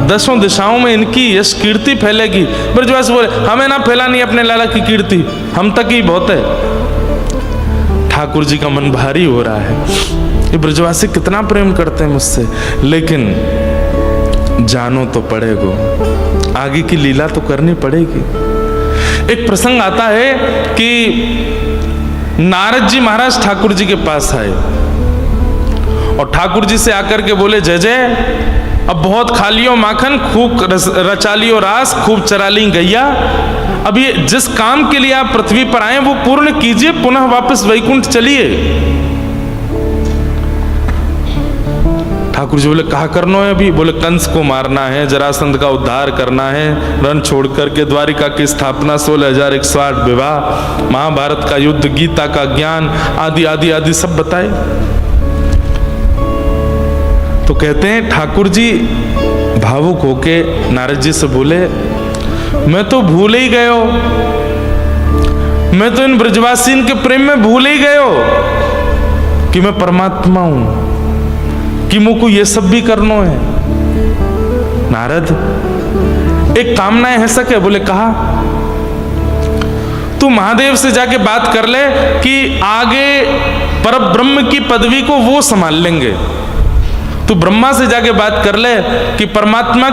10 दिशाओं में इनकी यश कीर्ति फैलेगी। ब्रजवासी बोले, हमें ना फैलानी अपने लाला की कीर्ति, हम तक ही बहुत है। ठाकुर जी का मन भारी हो रहा है, ये ब्रजवासी कितना प्रेम करते हैं मुझसे, लेकिन जानो तो पड़ेगो, आगे की लीला तो करनी पड़ेगी। एक प्रसंग आता है कि नारद जी महाराज ठाकुर जी के पास आए और ठाकुर जी से आकर के बोले, जय जय, अब बहुत खा लियो माखन, खूब रचा लियो रास, खूब चरा ली गैया, अब ये जिस काम के लिए आप पृथ्वी पर आए वो पूर्ण कीजिए, पुनः वापस वैकुंठ चलिए। ठाकुर जी बोले, कहा करना है अभी? बोले, कंस को मारना है, जरासंध का उद्धार करना है, रण छोड़ करके द्वारिका की स्थापना, 16,108 विवाह, महाभारत का युद्ध, गीता का ज्ञान, आदि आदि आदि सब बताए। तो कहते हैं ठाकुर जी भावुक होके नारद जी से बोले, मैं तो भूल ही गए हो, मैं तो इन ब्रजवासीन के प्रेम में भूल ही गए हो कि मैं परमात्मा हूं, कि मुझको ये सब भी करना है। नारद, एक कामनाएं है सके? बोले, कहा? तू महादेव से जाके बात कर ले कि आगे परब्रह्म की पदवी को वो संभाल लेंगे। तू ब्रह्मा से जाके बात कर ले कि परमात्मा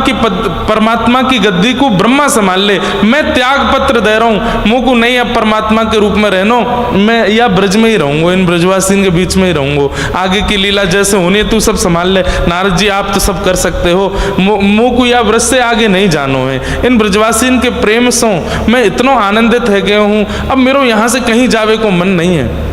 की गद्दी को ब्रह्मा संभाल ले, मैं त्याग पत्र दे रहा हूं, मुझको नहीं अब परमात्मा के रूप में रहना, मैं या ब्रज में ही रहूंगा, इन ब्रजवासीन के बीच में ही रहूंगा, आगे की लीला जैसे होनी है तू सब संभाल ले। नारद जी, आप तो सब कर सकते हो, मुझको या ब्रज से आगे नहीं जानो है, इन ब्रजवासीन के प्रेम से मैं इतना आनंदित है गया हूं, अब मेरे यहां से कहीं जावे को मन नहीं है।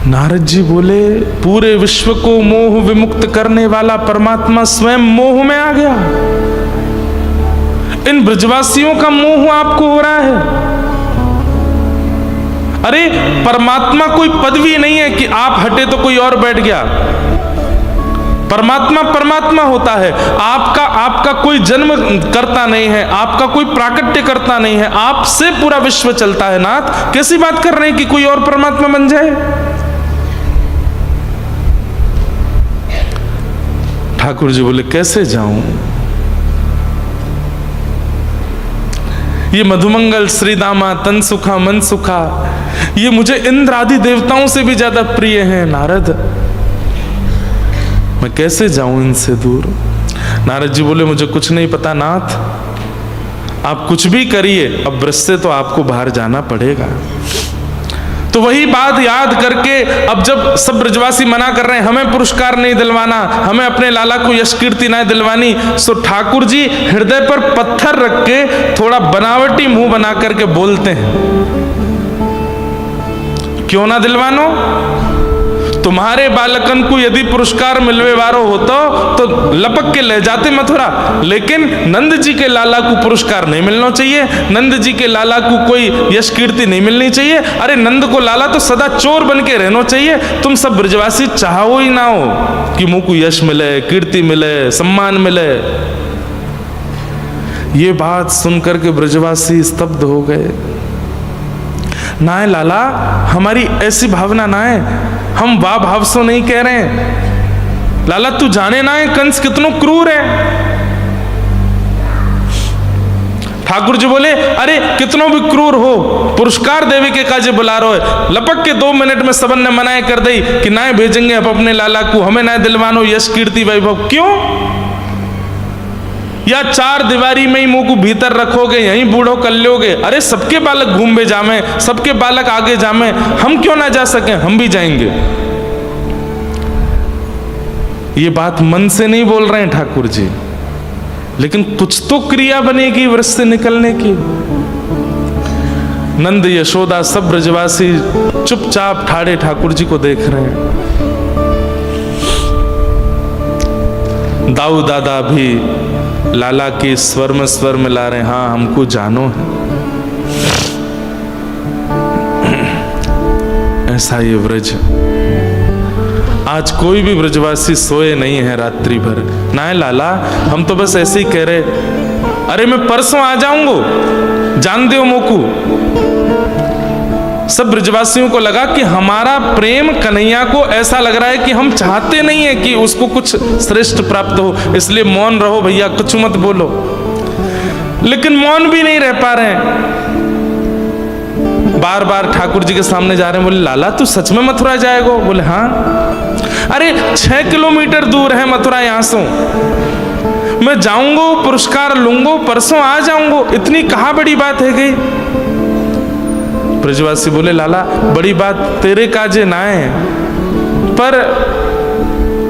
नारद जी बोले, पूरे विश्व को मोह विमुक्त करने वाला परमात्मा स्वयं मोह में आ गया, इन ब्रजवासियों का मोह आपको हो रहा है। अरे परमात्मा कोई पदवी नहीं है कि आप हटे तो कोई और बैठ गया, परमात्मा परमात्मा होता है। आपका कोई जन्म करता नहीं है, आपका कोई प्राकट्य करता नहीं है, आपसे पूरा विश्व चलता है। नाथ, कैसी बात कर रहे हैं कि कोई और परमात्मा बन जाए? ठाकुर जी बोले, कैसे जाऊं? ये मधुमंगल, श्रीदामा, तन सुखा, मन सुखा, ये मुझे इंद्र आदि देवताओं से भी ज्यादा प्रिय हैं। नारद, मैं कैसे जाऊं इनसे दूर? नारद जी बोले, मुझे कुछ नहीं पता नाथ, आप कुछ भी करिए, अब ब्रज से तो आपको बाहर जाना पड़ेगा। तो वही बात याद करके अब जब सब ब्रजवासी मना कर रहे हैं, हमें पुरस्कार नहीं दिलवाना, हमें अपने लाला को यश कीर्ति नहीं दिलवानी, सो ठाकुर जी हृदय पर पत्थर रख के थोड़ा बनावटी मुंह बना करके बोलते हैं, क्यों ना दिलवानो? तुम्हारे बालकन को यदि पुरस्कार मिलवे वारो होता तो लपक के ले जाते मथुरा, लेकिन नंद जी के लाला को पुरस्कार नहीं मिलना चाहिए, नंद जी के लाला को कोई यश कीर्ति नहीं मिलनी चाहिए। अरे नंद को लाला तो सदा चोर बन के रहना चाहिए। तुम सब ब्रजवासी चाहो ही ना हो कि मुझको यश मिले, कीर्ति मिले, सम्मान मिले। ये बात सुनकर के ब्रजवासी स्तब्ध हो गए। ना है लाला, हमारी ऐसी भावना ना है, हम वाह भाव सो नहीं कह रहे हैं। लाला तू जाने ना है कंस कितनो क्रूर है। ठाकुर जी बोले, अरे कितनो भी क्रूर हो, पुरस्कार देवे के काजे बुला रहे हो। लपक के 2 मिनट में सबन ने मनाए कर दी कि ना भेजेंगे अब अपने लाला को, हमें ना दिलवानो यश कीर्ति वैभव। क्यों? या 4 दीवारी में ही मुंह को भीतर रखोगे, यहीं बूढ़ो कर लोगे। अरे सबके बालक घूमे जामे, सबके बालक आगे जामे, हम क्यों ना जा सकें? हम भी जाएंगे। ये बात मन से नहीं बोल रहे हैं ठाकुर जी, लेकिन कुछ तो क्रिया बनेगी व्रत से निकलने की। नंद यशोदा सब ब्रजवासी चुपचाप ठाड़े ठाकुर जी को देख रहे हैं। दाऊ दादा भी लाला के स्वर में ला रहे हैं, हाँ हमको जानो है। ऐसा ये व्रज, आज कोई भी ब्रजवासी सोए नहीं है रात्रि भर। ना है लाला, हम तो बस ऐसे ही कह रहे, अरे मैं परसों आ जाऊंगा, जान दो मोकू। सब ब्रजवासियों को लगा कि हमारा प्रेम कन्हैया को ऐसा लग रहा है कि हम चाहते नहीं है कि उसको कुछ श्रेष्ठ प्राप्त हो, इसलिए मौन रहो भैया, कुछ मत बोलो। लेकिन मौन भी नहीं रह पा रहे हैं, बार बार ठाकुर जी के सामने जा रहे हैं। बोले लाला तू सच में मथुरा जाएगा? बोले हाँ। अरे 6 किलोमीटर दूर है मथुरा यहाँ से, मैं जाऊंगा, पुरस्कार लूंगा, परसों आ जाऊंगा, इतनी कहाँ बड़ी बात है गई। ब्रजवासी बोले लाला बड़ी बात तेरे काजे ना है, पर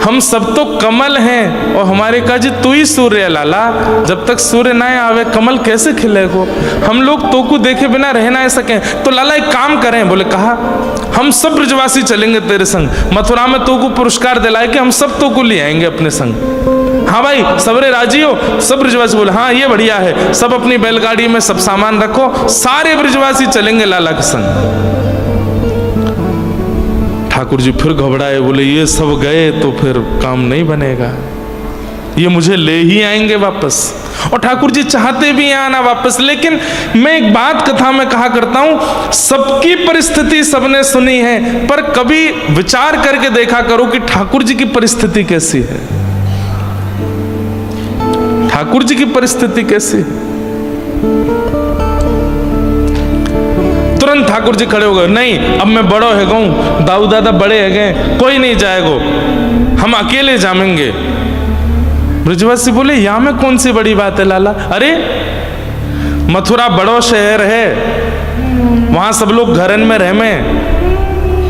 हम सब तो कमल हैं और हमारे काजे तू ही सूर्य है लाला। जब तक सूर्य ना आवे कमल कैसे खिलेगो? हम लोग तो को देखे बिना रह ना सकें, तो लाला एक काम करें। बोले कहा? हम सब ब्रजवासी चलेंगे तेरे संग, मथुरा में तो को पुरस्कार दिलाए कि हम सब तो को ले आएंगे अपने संग। हाँ भाई सबरे राजी हो? सब ब्रजवासी बोले हाँ ये बढ़िया है, सब अपनी बैलगाड़ी में सब सामान रखो, सारे ब्रजवासी चलेंगे लाला के संग। ठाकुर जी फिर घबराए, बोले ये सब गए तो फिर काम नहीं बनेगा, ये मुझे ले ही आएंगे वापस। और ठाकुर जी चाहते भी हैं आना वापस, लेकिन मैं एक बात कथा में कहा करता हूं, सबकी परिस्थिति सबने सुनी है, पर कभी विचार करके देखा करो कि ठाकुर जी की परिस्थिति कैसी है। ठाकुर जी की परिस्थिति कैसी है? तुरंत ठाकुर जी खड़े हो गए, नहीं अब मैं बड़ो है गऊ, दाऊ दादा बड़े है गए, कोई नहीं जाएगो, हम अकेले जाएंगे। ब्रजवासी बोले यहाँ में कौन सी बड़ी बात है लाला? अरे मथुरा बड़ो शहर है, वहां सब लोग घरन में रह में,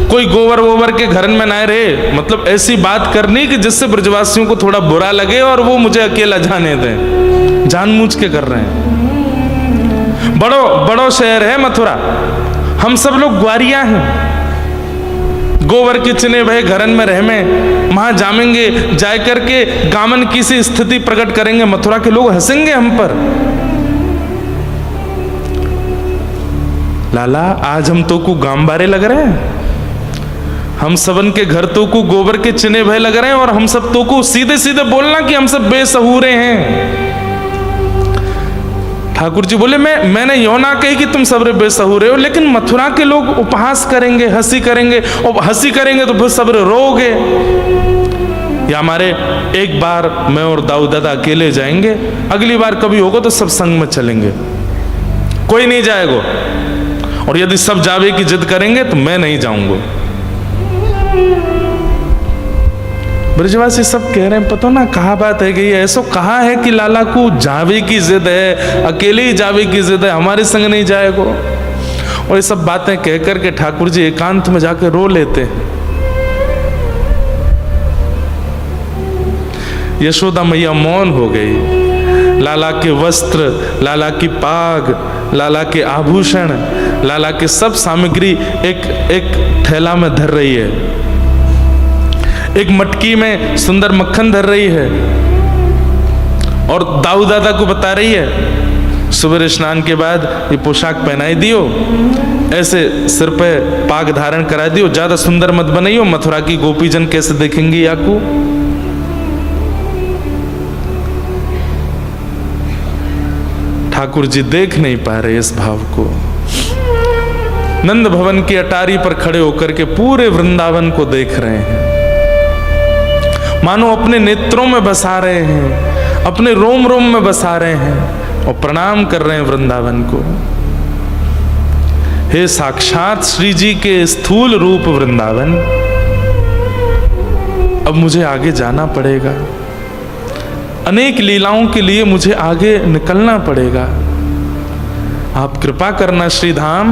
कोई गोबर वोबर के घरन में ना रहे। मतलब ऐसी बात करनी कि जिससे ब्रजवासियों को थोड़ा बुरा लगे और वो मुझे अकेला जाने दें, जानबूझ के कर रहे हैं। बड़ो शहर है मथुरा, हम सब लोग ग्वारिया हैं, गोबर के चिने भय घरन में रह में, वहां जामेंगे, जाए करके गामन की सी स्थिति प्रकट करेंगे, मथुरा के लोग हंसेंगे हम पर। लाला आज हम तो को गाम बारे लग रहे हैं, हम सबन के घर तो को गोबर के चिने भय लग रहे हैं, और हम सब तो को सीधे सीधे बोलना कि हम सब बेसहूरे हैं। ठाकुर जी बोले मैंने यो ना कही कि तुम सबरे बेसहूरे हो, लेकिन मथुरा के लोग उपहास करेंगे, हंसी करेंगे, और हंसी करेंगे तो फिर सबरे रोगे। या हमारे एक बार मैं और दाऊ दादा अकेले जाएंगे, अगली बार कभी होगा तो सब संग में चलेंगे, कोई नहीं जाएगा, और यदि सब जावे की जिद करेंगे तो मैं नहीं जाऊंगा। ब्रजवासी सब कह रहे हैं पता ना कहा बात है कि ऐसा कहा है कि लाला को जावे की जिद है, अकेले ही जावे की जिद है, हमारे संग नहीं जाएगा। और ये सब बातें कह करके ठाकुर जी एकांत में जाकर रो लेते हैं। यशोदा मैया मौन हो गई। लाला के वस्त्र, लाला की पाग, लाला के आभूषण, लाला के सब सामग्री एक थैला में धर रही है, एक मटकी में सुंदर मक्खन धर रही है, और दाऊ दादा को बता रही है सुबह स्नान के बाद ये पोशाक पहनाई दियो, ऐसे सिर पे पाग धारण करा दियो, ज्यादा सुंदर मत बनाइयो, मथुरा की गोपीजन कैसे देखेंगे आपको। ठाकुर जी देख नहीं पा रहे इस भाव को। नंद भवन की अटारी पर खड़े होकर के पूरे वृंदावन को देख रहे हैं, मानो अपने नेत्रों में बसा रहे हैं, अपने रोम रोम में बसा रहे हैं, और प्रणाम कर रहे हैं वृंदावन को। हे साक्षात श्री जी के स्थूल रूप वृंदावन, अब मुझे आगे जाना पड़ेगा, अनेक लीलाओं के लिए मुझे आगे निकलना पड़ेगा। आप कृपा करना श्रीधाम,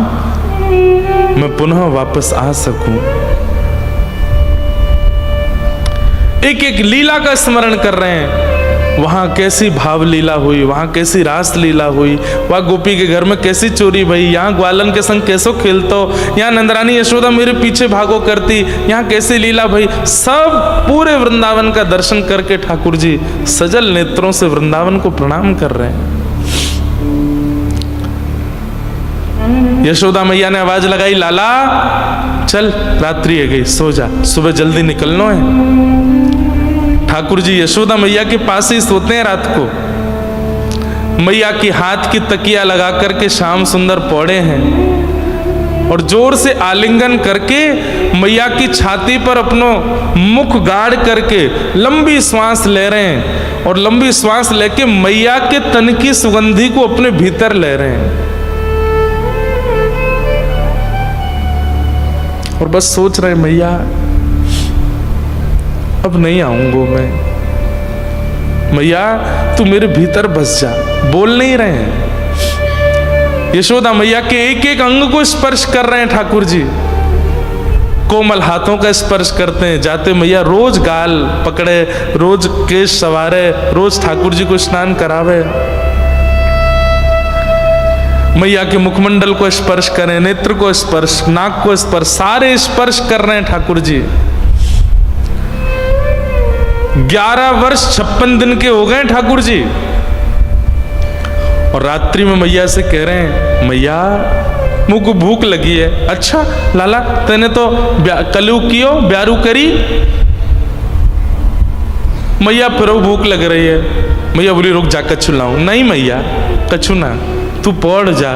मैं पुनः वापस आ सकूं। एक एक लीला का स्मरण कर रहे हैं, वहां कैसी भाव लीला हुई, वहां कैसी रास लीला हुई, वहां गोपी के घर में कैसी चोरी भई, यहाँ ग्वालन के संग कैसो खेलतो, यहाँ नंदरानी यशोदा मेरे पीछे भागो करती, यहाँ कैसी लीला भई। सब पूरे वृंदावन का दर्शन करके ठाकुर जी सजल नेत्रों से वृंदावन को प्रणाम कर रहे हैं। यशोदा मैया ने आवाज लगाई, लाला चल रात्रि है गई, सो जा, सुबह जल्दी निकलना है। ठाकुर जी यशोदा मैया के पास ही सोते हैं रात को, मैया की हाथ की तकिया लगा करके श्याम सुंदर पौड़े हैं, और जोर से आलिंगन करके मैया की छाती पर अपनो मुख गाड़ करके लंबी श्वास ले रहे हैं और लंबी श्वास लेके मैया के तन की सुगंधी को अपने भीतर ले रहे हैं। और बस सोच रहे मैया अब नहीं आऊंगा मैं, मैया तू मेरे भीतर बस जा। बोल नहीं रहे हैं। यशोदा मैया के एक एक अंग को स्पर्श कर रहे हैं ठाकुर जी, कोमल हाथों का स्पर्श करते हैं। जाते मैया रोज गाल पकड़े, रोज केश सवारे, रोज ठाकुर जी को स्नान करावे। मैया के मुखमंडल को स्पर्श करें, नेत्र को स्पर्श, नाक को स्पर्श, सारे स्पर्श कर रहे हैं ठाकुर जी। 11 वर्ष 56 दिन के हो गए ठाकुर जी। और रात्रि में मैया से कह रहे हैं मैया मुझको भूख लगी है। अच्छा लाला तेने तो कलू कियो ब्यारू करी। मैया फिर भूख लग रही है। मैया बोली रुक जा कछु लाऊं। नहीं मैया कछु ना, तू पौड़ जा,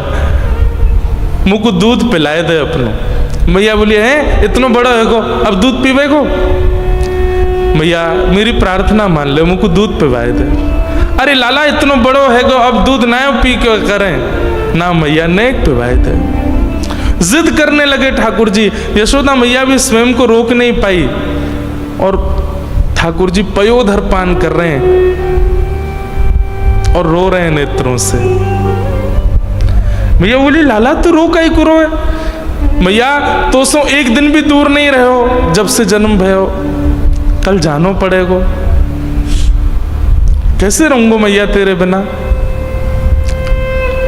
मुझको दूध पिलाए दे अपनो। मैया बोली है इतना बड़ा है को अब दूध पीवे को। मैया मेरी प्रार्थना मान ले, मुझको दूध पिलाए दे। अरे लाला इतना बड़ो है गो अब दूध ना पी के करें ना। मैया ने पिवाए थे। जिद करने लगे ठाकुर जी। यशोदा मैया भी स्वयं को रोक नहीं पाई और ठाकुर जी पयोधर पान कर रहे हैं और रो रहे हैं नेत्रों से। मैया बोली लाला तू रो काई को रोए। मैया तो सो एक दिन भी दूर नहीं रहे हो जब से जन्म भयो, कल जानो पड़ेगो। कैसे रहूंगा मैया तेरे बिना।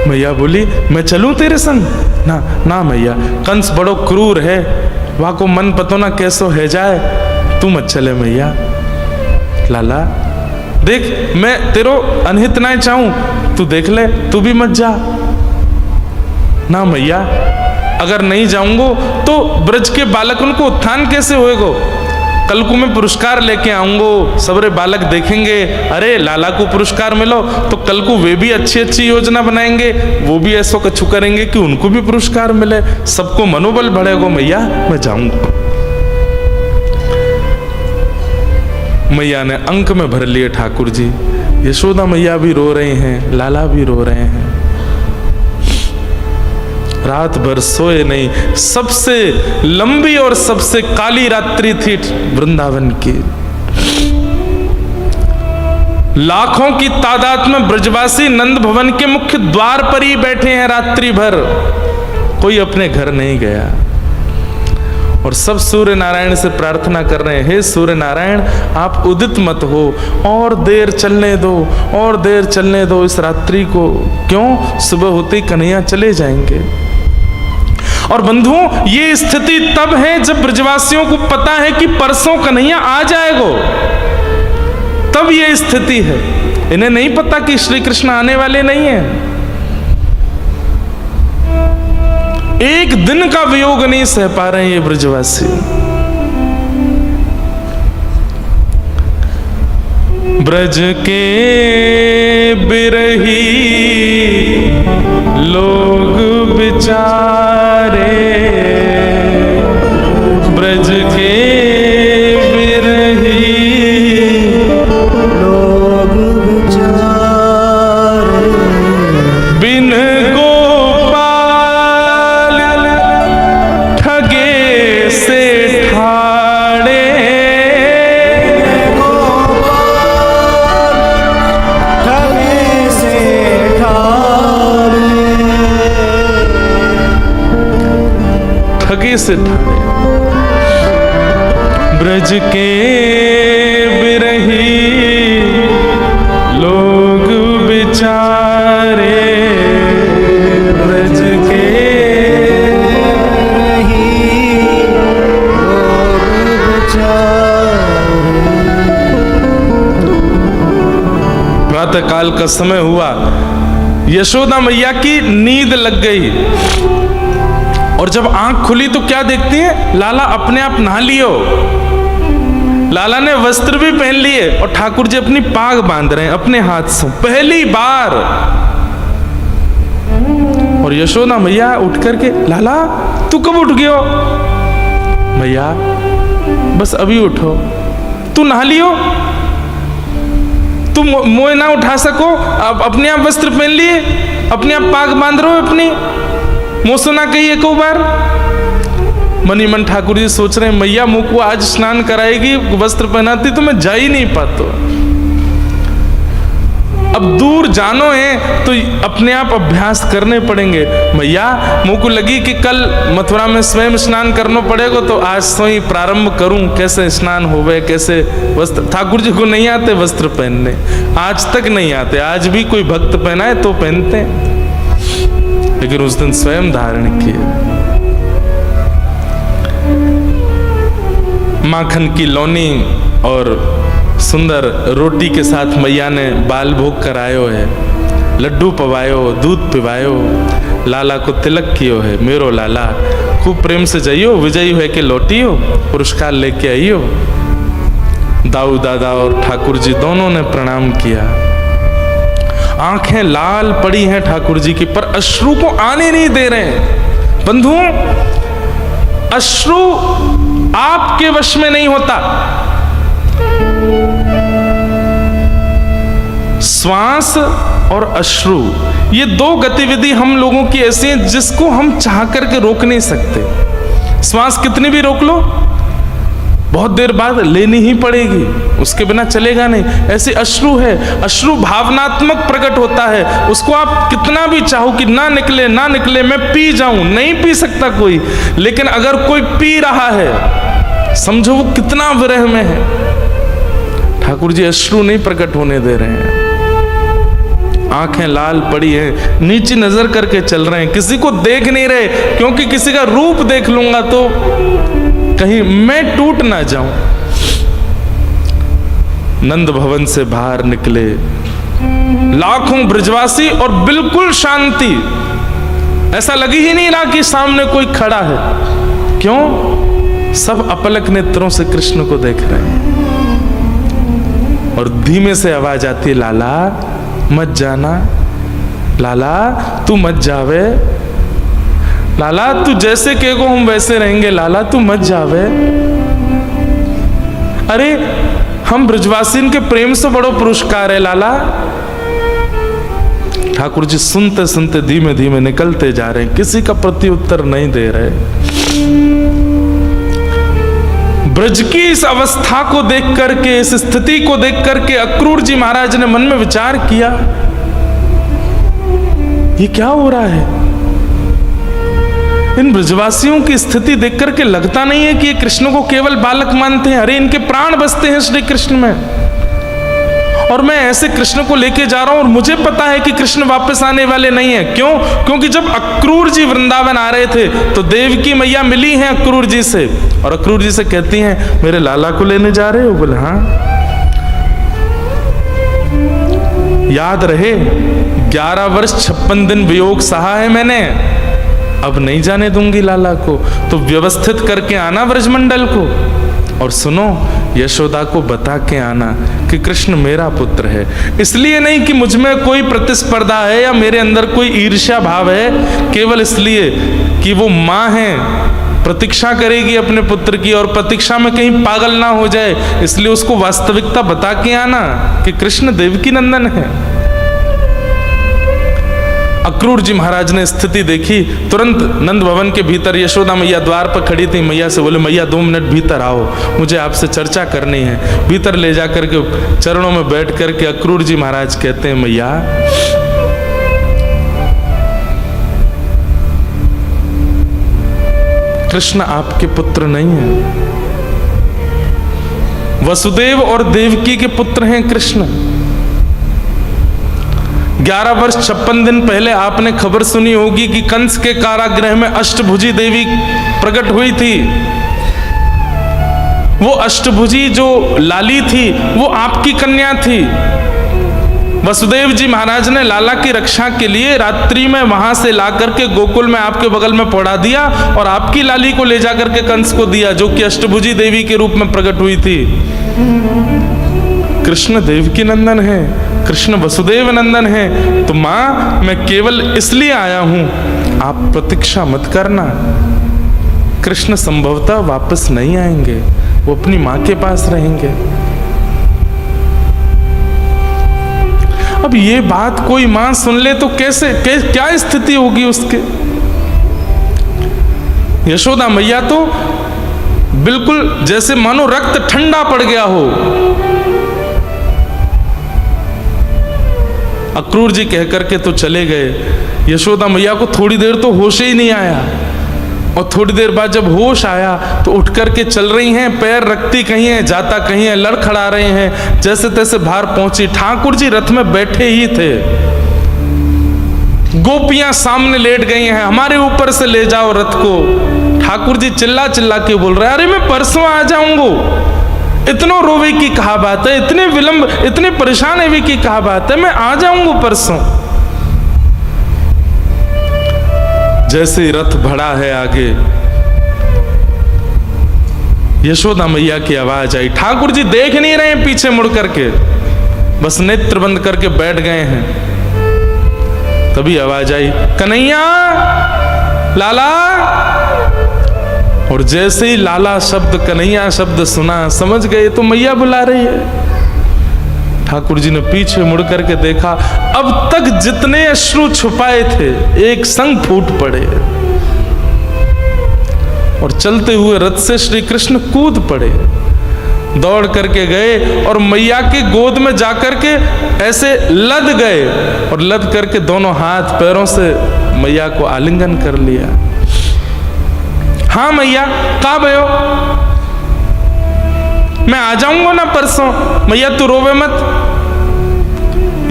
मैया बोली मैं चलूं तेरे संग। ना ना मैया कंस बड़ो क्रूर है, वहां को मन पतो ना कैसो है जाए, तू मत चले मैया। लाला देख मैं तेरो अनहित ना चाहूं, तू देख ले तू भी मत जा। ना मैया अगर नहीं जाऊंगो तो ब्रज के बालकन को उत्थान कैसे होएगो। कल को मैं पुरस्कार लेके आऊंगो, सबरे बालक देखेंगे अरे लाला को पुरस्कार मिलो, तो कल को वे भी अच्छी अच्छी योजना बनाएंगे, वो भी ऐसा कछु करेंगे कि उनको भी पुरस्कार मिले, सबको मनोबल बढ़ेगा। मैया मैं जाऊंगा। मैया ने अंक में भर लिए ठाकुर जी। यशोदा मैया भी रो रहे हैं, लाला भी रो रहे हैं। रात भर सोए नहीं। सबसे लंबी और सबसे काली रात्रि थी वृंदावन की। लाखों की तादाद में ब्रजवासी नंद भवन के मुख्य द्वार पर ही बैठे हैं रात्रि भर, कोई अपने घर नहीं गया। और सब सूर्य नारायण से प्रार्थना कर रहे हैं, हे सूर्य नारायण आप उदित मत हो, और देर चलने दो, और देर चलने दो इस रात्रि को। क्यों? सुबह होते ही कन्हैया चले जाएंगे। और बंधुओं ये स्थिति तब है जब ब्रजवासियों को पता है कि परसों कन्हैया आ जाएगा, तब ये स्थिति है। इन्हें नहीं पता कि श्री कृष्ण आने वाले नहीं है। एक दिन का वियोग नहीं सह पा रहे हैं ये ब्रजवासी। ब्रज के बिरही लोग बिचारे, ब्रज के बिरही लोग बिचारे, बिन गोपाल ठगे से ठाड़े, ठगे से ठाड़े। ब्रज के बिरही लोग बिचारे, ब्रज के बिरही लोग बिचारे। प्रातः काल का समय हुआ, यशोदा मैया की नींद लग गई और जब आंख खुली तो क्या देखती है? लाला अपने आप नहा लियो। लाला ने वस्त्र भी पहन लिए और ठाकुर जी अपनी पाग बांध रहे हैं अपने हाथ से पहली बार। और यशोदा मैया उठ करके, लाला तू कब उठ गयो? मैया बस अभी उठो। तू नहा लियो? तुम मोए ना उठा सको? अब अपने आप वस्त्र पहन लिए, अपने आप पाग बांध रहे हो अपनी, मोसो ना कही एक बार। मनी मन ठाकुर जी सोच रहे हैं मैया मुझ को आज स्नान कराएगी, वस्त्र पहनाती तो मैं जा ही नहीं पाता। अब दूर जानो है तो अपने आप अभ्यास करने पड़ेंगे। मैया मुझ को लगी कि कल मथुरा में स्वयं स्नान करना पड़ेगा, तो आज से ही प्रारंभ करूं कैसे स्नान होवे, कैसे वस्त्र। ठाकुर जी को नहीं आते वस्त्र पहनने, आज तक नहीं आते। आज भी कोई भक्त पहनाए तो पहनते हैं, लेकिन उस दिन स्वयं धारण किए। माखन की लौनी और सुंदर रोटी के साथ मैया ने बाल भोग करायो है, लड्डू पवायो, दूध पिवायो, लाला को तिलक कियो है। मेरो लाला खूब प्रेम से जाइयो, विजयी है के लौटियो, पुरस्कार लेके आइयो। दाऊ दादा और ठाकुर जी दोनों ने प्रणाम किया। आंखें लाल पड़ी हैं ठाकुर जी की, पर अश्रु को आने नहीं दे रहे हैं। बंधुओं, अश्रु आपके वश में नहीं होता। श्वास और अश्रु, ये दो गतिविधि हम लोगों की ऐसी है जिसको हम चाह करके रोक नहीं सकते। श्वास कितनी भी रोक लो, बहुत देर बाद लेनी ही पड़ेगी, उसके बिना चलेगा नहीं। ऐसे अश्रु है, अश्रु भावनात्मक प्रकट होता है, उसको आप कितना भी चाहो कि ना निकले ना निकले, मैं पी जाऊं, नहीं पी सकता कोई। लेकिन अगर कोई पी रहा है, समझो वो कितना विरह में है। ठाकुर जी अश्रु नहीं प्रकट होने दे रहे हैं। आंखें लाल पड़ी हैं, नीचे नजर करके चल रहे हैं, किसी को देख नहीं रहे, क्योंकि किसी का रूप देख लूंगा तो कहीं मैं टूट ना जाऊं। नंद भवन से बाहर निकले लाखों ब्रजवासी और बिल्कुल शांति, ऐसा लगी ही नहीं रहा कि सामने कोई खड़ा है। क्यों? सब अपलक नेत्रों से कृष्ण को देख रहे हैं। और धीमे से आवाज आती है, लाला मत जाना, लाला तू मत जावे, लाला तू जैसे कहेगो हम वैसे रहेंगे, लाला तू मत जावे। अरे हम ब्रजवासी के प्रेम से बड़ो पुरस्कार है लाला। ठाकुर जी सुनते सुनते धीमे धीमे निकलते जा रहे हैं, किसी का प्रत्युत्तर नहीं दे रहे। ब्रज की इस अवस्था को देख करके, इस स्थिति को देख करके अक्रूर जी महाराज ने मन में विचार किया, ये क्या हो रहा है? इन ब्रजवासियों की स्थिति देख करके लगता नहीं है कि ये कृष्ण को केवल बालक मानते हैं। अरे इनके प्राण बसते हैं श्री कृष्ण में, और मैं ऐसे कृष्ण को लेके जा रहा हूं और मुझे पता है कि कृष्ण वापस आने वाले नहीं है। क्यों? क्योंकि जब अक्रूर जी वृंदावन आ रहे थे तो देवकी मैया मिली हैं अक्रूर जी से, और अक्रूर जी से कहती हैं मेरे लाला को लेने जा रहे हो? बोले हाँ। याद रहे 11 वर्ष 56 दिन वियोग सहा है मैंने, अब नहीं जाने दूंगी लाला को, तो व्यवस्थित करके आना ब्रजमंडल को। और सुनो, यशोदा को बता के आना कि कृष्ण मेरा पुत्र है। इसलिए नहीं कि मुझ में कोई प्रतिस्पर्धा है या मेरे अंदर कोई ईर्ष्या भाव है, केवल इसलिए कि वो माँ है, प्रतीक्षा करेगी अपने पुत्र की, और प्रतीक्षा में कहीं पागल ना हो जाए, इसलिए उसको वास्तविकता बता के आना कि कृष्ण देवकी नंदन है। अक्रूर जी महाराज ने स्थिति देखी, तुरंत नंद भवन के भीतर यशोदा मैया द्वार पर खड़ी थी। मैया से बोले मैया 2 मिनट भीतर आओ, मुझे आपसे चर्चा करनी है। भीतर ले जाकर के चरणों में बैठ करके अक्रूर जी महाराज कहते हैं मैया कृष्ण आपके पुत्र नहीं है, वसुदेव और देवकी के पुत्र हैं कृष्ण। 11 वर्ष 56 दिन पहले आपने खबर सुनी होगी कि कंस के कारागृह में अष्टभुजी देवी प्रकट हुई थी। वो अष्टभुजी जो लाली थी वो आपकी कन्या थी। वसुदेव जी महाराज ने लाला की रक्षा के लिए रात्रि में वहां से ला करके गोकुल में आपके बगल में पौड़ा दिया और आपकी लाली को ले जाकर के कंस को दिया, जो कि अष्टभुजी देवी के रूप में प्रकट हुई थी। कृष्ण देवकी नंदन है, कृष्ण वसुदेव नंदन है। तो मां मैं केवल इसलिए आया हूं, आप प्रतीक्षा मत करना। कृष्ण संभवतः वापस नहीं आएंगे, वो अपनी मां के पास रहेंगे। अब ये बात कोई मां सुन ले तो क्या स्थिति होगी उसके। यशोदा मैया तो बिल्कुल जैसे मानो रक्त ठंडा पड़ गया हो। अक्रूर जी कह करके तो चले गए, यशोदा मैया को थोड़ी देर तो होश ही नहीं आया, और थोड़ी देर बाद जब होश आया तो उठ करके चल रही हैं, पैर रखती कहीं है, जाता कहीं है, लड़खड़ा रहे हैं, जैसे तैसे बाहर पहुंची। ठाकुर जी रथ में बैठे ही थे, गोपियां सामने लेट गई हैं, हमारे ऊपर से ले जाओ रथ को। ठाकुर जी चिल्ला चिल्ला के बोल रहे, अरे मैं परसों आ जाऊंगा, इतना रोवे की कहा बात है, इतने विलंब, इतने परेशान है की कहा बात है, मैं आ जाऊंगा परसों। जैसे ही रथ बढ़ा है आगे, यशोदा मैया की आवाज आई। ठाकुर जी देख नहीं रहे हैं पीछे मुड़ करके, बस नेत्र बंद करके बैठ गए हैं। तभी आवाज आई, कन्हैया, लाला। और जैसे ही लाला शब्द, कन्हैया शब्द सुना, समझ गए तो मैया बुला रही है। ठाकुर जी ने पीछे मुड़ करके देखा, अब तक जितने अश्रु छुपाए थे एक संग फूट पड़े, और चलते हुए रथ से श्री कृष्ण कूद पड़े, दौड़ करके गए और मैया के गोद में जाकर के ऐसे लद गए, और लद करके दोनों हाथ पैरों से मैया को आलिंगन कर लिया। हाँ मैया, कहाँ भयो? मैं आ जाऊंगा ना परसों, मैया तू रोवे मत।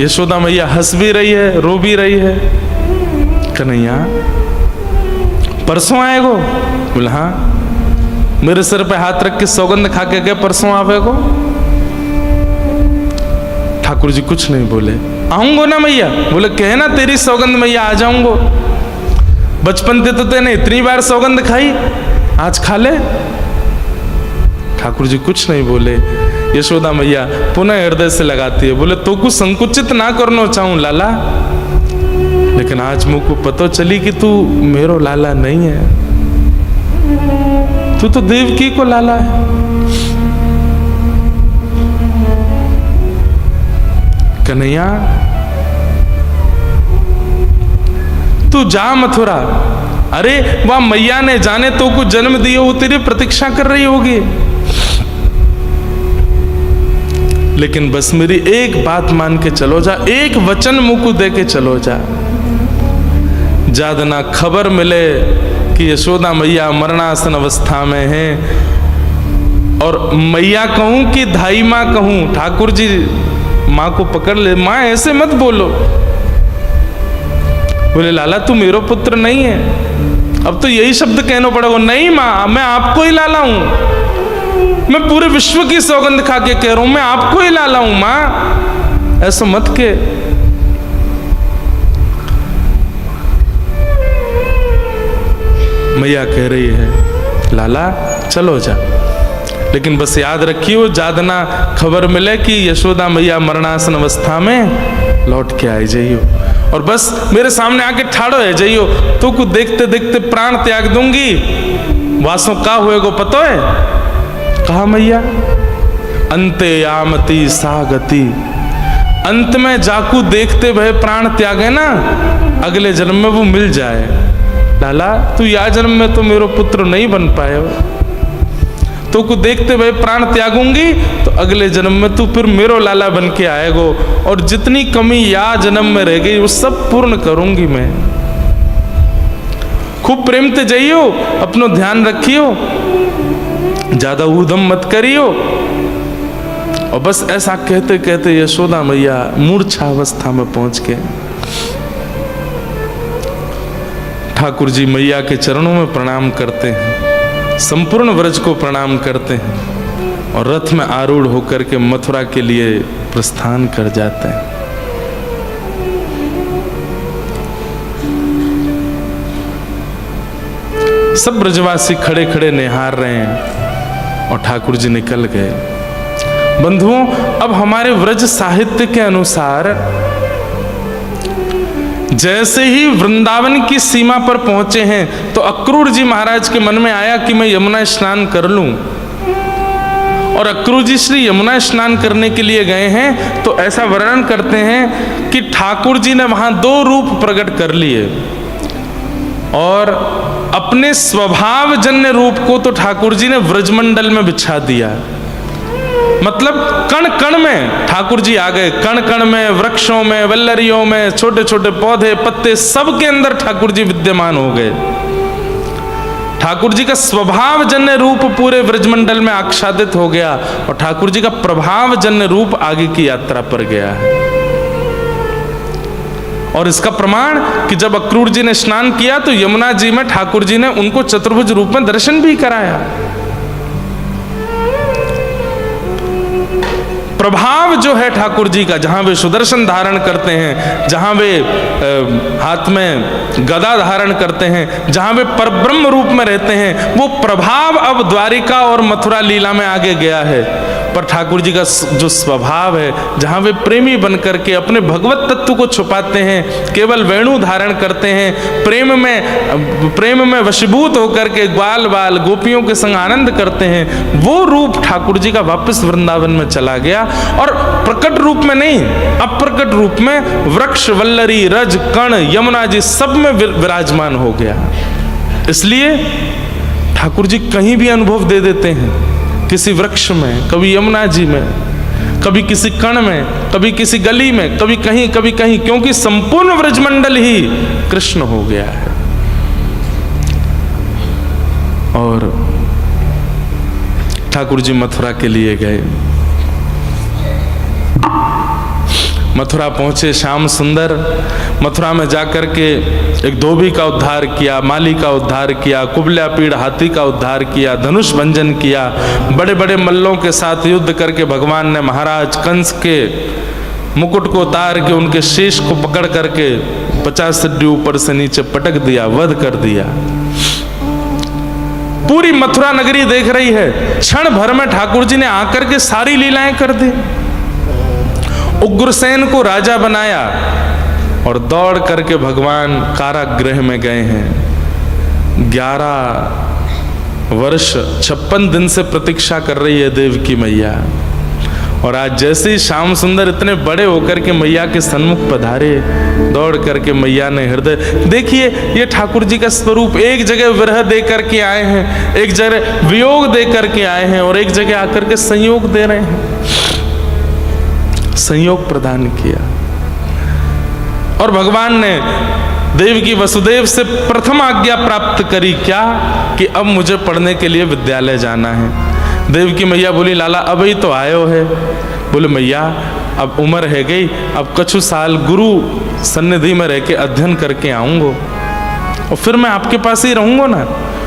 यशोदा मैया हंस भी रही है, रो भी रही है। कन्हैया परसों आएगो? बोला हाँ। मेरे सिर पे हाथ रख के सौगंध खा के गए परसों आवेगो? ठाकुर जी कुछ नहीं बोले। आऊंगो ना मैया? बोले कहना तेरी सौगंध मैया, आ जाऊंगो। बचपन से तो तेने इतनी बार सौगंध खाई, आज खा ले। ठाकुर जी कुछ नहीं बोले। यशोदा मैया पुनः हृदय से लगाती है, बोले तो कुछ संकुचित ना करना चाहूं लाला, लेकिन आज मुझको पता चली कि तू मेरो लाला नहीं है, तू तो देवकी को लाला है। कन्हैया तू जा मथुरा, अरे वह मैया ने जाने तो कुछ जन्म दिए, वो तेरी प्रतीक्षा कर रही होगी, लेकिन बस मेरी एक बात मान के चलो जा, एक वचन मुंह को दे के चलो जा। ज्यादा ना खबर मिले कि यशोदा मैया मरणासन अवस्था में हैं, और मैया कहूं कि धाई माँ कहूं, ठाकुर जी माँ को पकड़ ले, माँ ऐसे मत बोलो। बोले लाला तू मेरो पुत्र नहीं है, अब तो यही शब्द कहना पड़ेगा। नहीं माँ, मैं आपको ही लाला हूं, मैं पूरे विश्व की सौगंध खा के कह रहा हूं, मैं आपको ही लाला हूं माँ, ऐसा मत के। मैया कह रही है लाला चलो जा, लेकिन बस याद रखियो ज्यादा ना खबर मिले कि यशोदा मैया मरणासन अवस्था में, लौट के आई जाइयो, और बस मेरे सामने आके ठाड़ो है जाइयो, तो कुछ देखते देखते प्राण त्याग दूंगी। वासों का हुएगो पतो है? कहा मैया, अंते यामती सागति, अंत में जाकू देखते भय प्राण त्यागे ना, अगले जन्म में वो मिल जाए। लाला तू या जन्म में तो मेरो पुत्र नहीं बन पाए, तो को देखते भय प्राण त्यागूंगी तो अगले जन्म में तू फिर मेरो लाला बन के आएगो, और जितनी कमी या जन्म में रह गई वो सब पूर्ण करूंगी मैं। खूब प्रेम से जाइयो, अपनो ध्यान रखियो, ज्यादा ऊधम मत करियो। और बस ऐसा कहते कहते यशोदा मैया मूर्छा अवस्था में पहुंच के ठाकुर जी मैया के चरणों में प्रणाम करते हैं, संपूर्ण व्रज को प्रणाम करते हैं, और रथ में आरूढ़ होकर के मथुरा के लिए प्रस्थान कर जाते हैं। सब ब्रजवासी खड़े खड़े निहार रहे हैं और ठाकुर जी निकल गए। बंधुओं, अब हमारे व्रज साहित्य के अनुसार जैसे ही वृंदावन की सीमा पर पहुंचे हैं तो अक्रूर जी महाराज के मन में आया कि मैं यमुना स्नान कर लूं। और अक्रूर जी श्री यमुना स्नान करने के लिए गए हैं तो ऐसा वर्णन करते हैं कि ठाकुर जी ने वहां 2 रूप प्रकट कर लिए और अपने स्वभावजन्य रूप को तो ठाकुर जी ने व्रजमंडल में बिछा दिया। मतलब कण कण में ठाकुर जी आ गए, कण कण में, वृक्षों में, वल्लरियों में, छोटे छोटे पौधे पत्ते सबके अंदर ठाकुर जी विद्यमान हो गए। ठाकुर जी का स्वभावजन्य रूप पूरे व्रजमंडल में आच्छादित हो गया और ठाकुर जी का प्रभावजन्य रूप आगे की यात्रा पर गया है। और इसका प्रमाण कि जब अक्रूर जी ने स्नान किया तो यमुना जी में ठाकुर जी ने उनको चतुर्भुज रूप में दर्शन भी कराया। प्रभाव जो है ठाकुर जी का, जहां वे सुदर्शन धारण करते हैं, जहां वे हाथ में गदा धारण करते हैं, जहां वे परब्रह्म रूप में रहते हैं, वो प्रभाव अब द्वारिका और मथुरा लीला में आगे गया है। पर ठाकुर जी का जो स्वभाव है, जहां वे प्रेमी बनकर के अपने भगवत तत्व को छुपाते हैं, केवल वेणु धारण करते हैं, प्रेम में वशीभूत होकर के बाल बाल गोपियों के संग आनंद करते हैं, वो रूप ठाकुर जी का वापस वृंदावन में चला गया। और प्रकट रूप में नहीं, अप्रकट रूप में वृक्ष, वल्लरी, रज, कण, यमुना जी सब में विराजमान हो गया। इसलिए ठाकुर जी कहीं भी अनुभव दे देते हैं, किसी वृक्ष में, कभी यमुना जी में, कभी किसी कण में, कभी किसी गली में, कभी कहीं, क्योंकि संपूर्ण व्रजमंडल ही कृष्ण हो गया है। और ठाकुर जी मथुरा के लिए गए। मथुरा पहुंचे श्याम सुंदर। मथुरा में जाकर के एक धोबी का उद्धार किया, माली का उद्धार किया, कुबल्या पीड़ हाथी का उद्धार किया, धनुष भंजन किया। बड़े बड़े मल्लों के साथ युद्ध करके भगवान ने महाराज कंस के मुकुट को उतार के उनके शीश को पकड़ करके 50 सिड्डी ऊपर से नीचे पटक दिया, वध कर दिया। पूरी मथुरा नगरी देख रही है। क्षण भर में ठाकुर जी ने आकर के सारी लीलाएं कर दी। उग्रसेन को राजा बनाया और दौड़ करके भगवान कारागृह में गए हैं। 11 वर्ष 56 दिन से प्रतीक्षा कर रही है देवकी मैया। और आज जैसे ही श्याम सुंदर इतने बड़े होकर के मैया के सन्मुख पधारे, दौड़ करके मैया ने हृदय देखिए, ये ठाकुर जी का स्वरूप। एक जगह विरह दे करके आए हैं, एक जगह वियोग दे करके आए हैं और एक जगह आकर के संयोग दे रहे हैं। संयोग प्रदान किया। और भगवान ने देवकी वसुदेव से प्रथम आज्ञा प्राप्त करी, क्या कि अब मुझे पढ़ने के लिए विद्यालय जाना है। देवकी मैया बोली, लाला अब ही तो आयो है। बोले मैया अब उम्र है गई, अब कछु साल गुरु सन्निधि में रह के अध्ययन करके आऊंगो और फिर मैं आपके पास ही रहूंगा ना।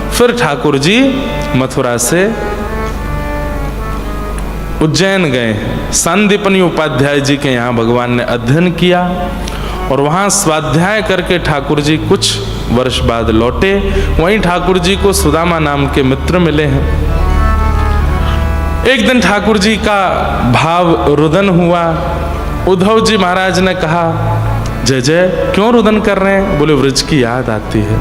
फिर ठाकुर जी मथुरा से उज्जैन गए। सांदीपनी उपाध्याय जी के यहाँ भगवान ने अध्ययन किया और वहाँ स्वाध्याय करके ठाकुर जी कुछ वर्ष बाद लौटे। वहीं ठाकुर जी को सुदामा नाम के मित्र मिले हैं। एक दिन ठाकुर जी का भाव रुदन हुआ। उद्धव जी महाराज ने कहा, जय जय क्यों रुदन कर रहे हैं? बोले व्रज की याद आती है।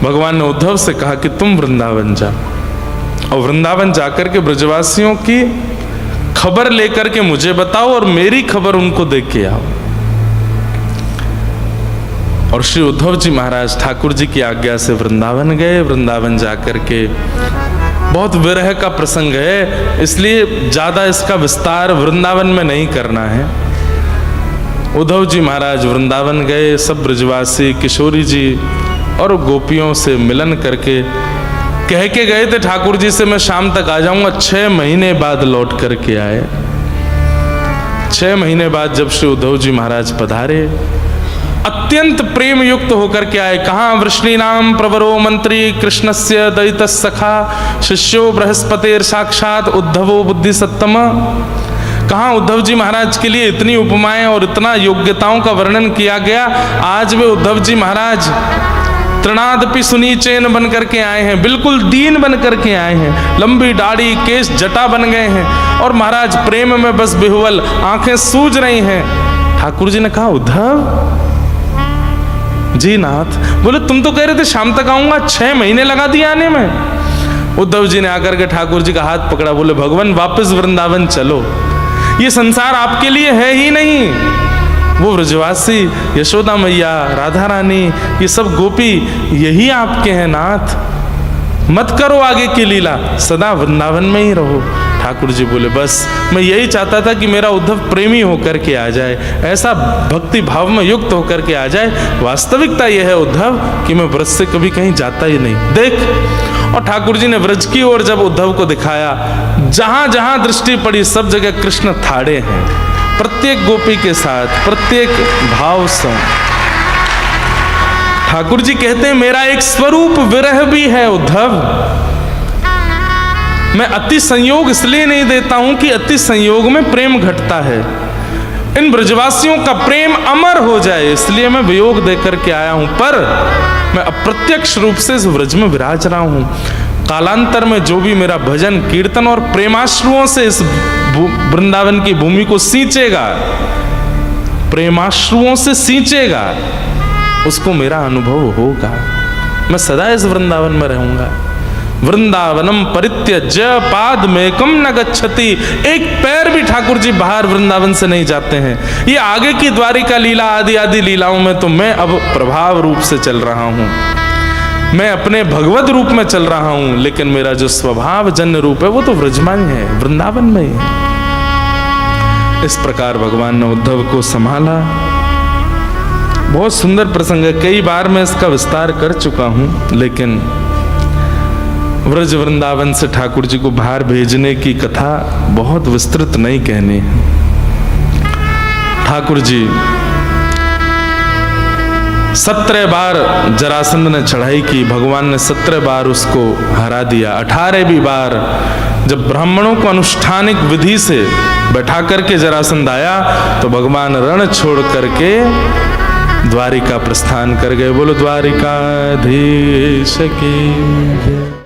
भगवान ने उद्धव से कहा कि तुम वृंदावन जा और वृंदावन जाकर के ब्रजवासियों की खबर लेकर के मुझे बताओ और मेरी खबर उनको दे के आओ। और श्री उद्धव जी महाराज ठाकुर जी की आज्ञा से वृंदावन गए। वृंदावन जाकर के बहुत विरह का प्रसंग है, इसलिए ज्यादा इसका विस्तार वृंदावन में नहीं करना है। उद्धव जी महाराज वृंदावन गए। सब ब्रजवासी किशोरी जी और गोपियों से मिलन करके कह के गए थे ठाकुर जी से मैं शाम तक आ जाऊंगा। 6 महीने बाद लौट करके आए। 6 महीने बाद जब श्री उद्धव जी महाराज पधारे, अत्यंत प्रेम युक्त होकर के आए। कहाँ वृष्णीनाम प्रवरो मंत्री कृष्णस्य दयित सखा शिष्यो बृहस्पतिर साक्षात उद्धवो बुद्धि सत्तम। कहाँ उद्धव जी महाराज के लिए इतनी उपमाएं और इतना योग्यताओं का वर्णन किया गया। आज वे उद्धव जी महाराज तृणादपि सुनीचेन बन करके आए हैं, बिल्कुल दीन बन करके आए हैं। लंबी दाढ़ी केश जटा बन गए हैं और महाराज प्रेम में बस बिहुवल, आंखें सूज रही हैं। ठाकुर जी ने कहा उद्धव जी नाथ। बोले तुम तो कह रहे थे शाम तक आऊंगा, 6 महीने लगा दिए आने में। उद्धव जी ने आकर के ठाकुर जी का हाथ पकड़ा, बोले भगवान वापस वृंदावन चलो, ये संसार आपके लिए है ही नहीं। वो ब्रजवासी, यशोदा मैया, राधा रानी, ये सब गोपी यही आपके हैं नाथ, मत करो आगे की लीला, सदा वृंदावन में ही रहो। ठाकुर जी बोले बस मैं यही चाहता था कि मेरा उद्धव प्रेमी होकर के आ जाए, ऐसा भक्ति भाव में युक्त होकर के आ जाए। वास्तविकता यह है उद्धव कि मैं व्रज से कभी कहीं जाता ही नहीं, देख। और ठाकुर जी ने व्रज की ओर जब उद्धव को दिखाया, जहां जहां दृष्टि पड़ी सब जगह कृष्ण थाड़े हैं, प्रत्येक गोपी के साथ, प्रत्येक भाव से। ठाकुर जी कहते हैं मेरा एक स्वरूप विरह भी है उद्धव। मैं अति संयोग इसलिए नहीं देता हूं कि अति संयोग में प्रेम घटता है, इन ब्रजवासियों का प्रेम अमर हो जाए इसलिए मैं वियोग देकर के आया हूं, पर मैं अप्रत्यक्ष रूप से इस व्रज में विराज रहा हूं। कालांतर में जो भी मेरा भजन कीर्तन और प्रेमाश्रुओं से इस वृंदावन की भूमि को सींचेगा, प्रेमाश्रुओं से सींचेगा, उसको मेरा अनुभव होगा। मैं सदा इस वृंदावन में रहूंगा। वृंदावनम परित्यज्य पादमेकम न गच्छति। एक पैर भी ठाकुर जी बाहर वृंदावन से नहीं जाते हैं। ये आगे की द्वारिका लीला आदि आदि लीलाओं में तो मैं अब प्रभाव रूप से चल रहा हूं, मैं अपने भगवत रूप में चल रहा हूं, लेकिन मेरा जो स्वभाव जन्य रूप है वो तो व्रजमान है, वृंदावन में ही है। इस प्रकार भगवान ने उद्धव को संभाला। बहुत सुंदर प्रसंग है, कई बार मैं इसका विस्तार कर चुका हूं, लेकिन व्रज वृंदावन से ठाकुर जी को बाहर भेजने की कथा बहुत विस्तृत नहीं कहनी है। ठाकुर जी 17 बार जरासंध ने चढ़ाई की, भगवान ने 17 बार उसको हरा दिया। 18वीं बार जब ब्राह्मणों को अनुष्ठानिक विधि से बैठा करके जरासंध आया तो भगवान रण छोड़ करके द्वारिका प्रस्थान कर गए। बोलो द्वारिकाधीश की।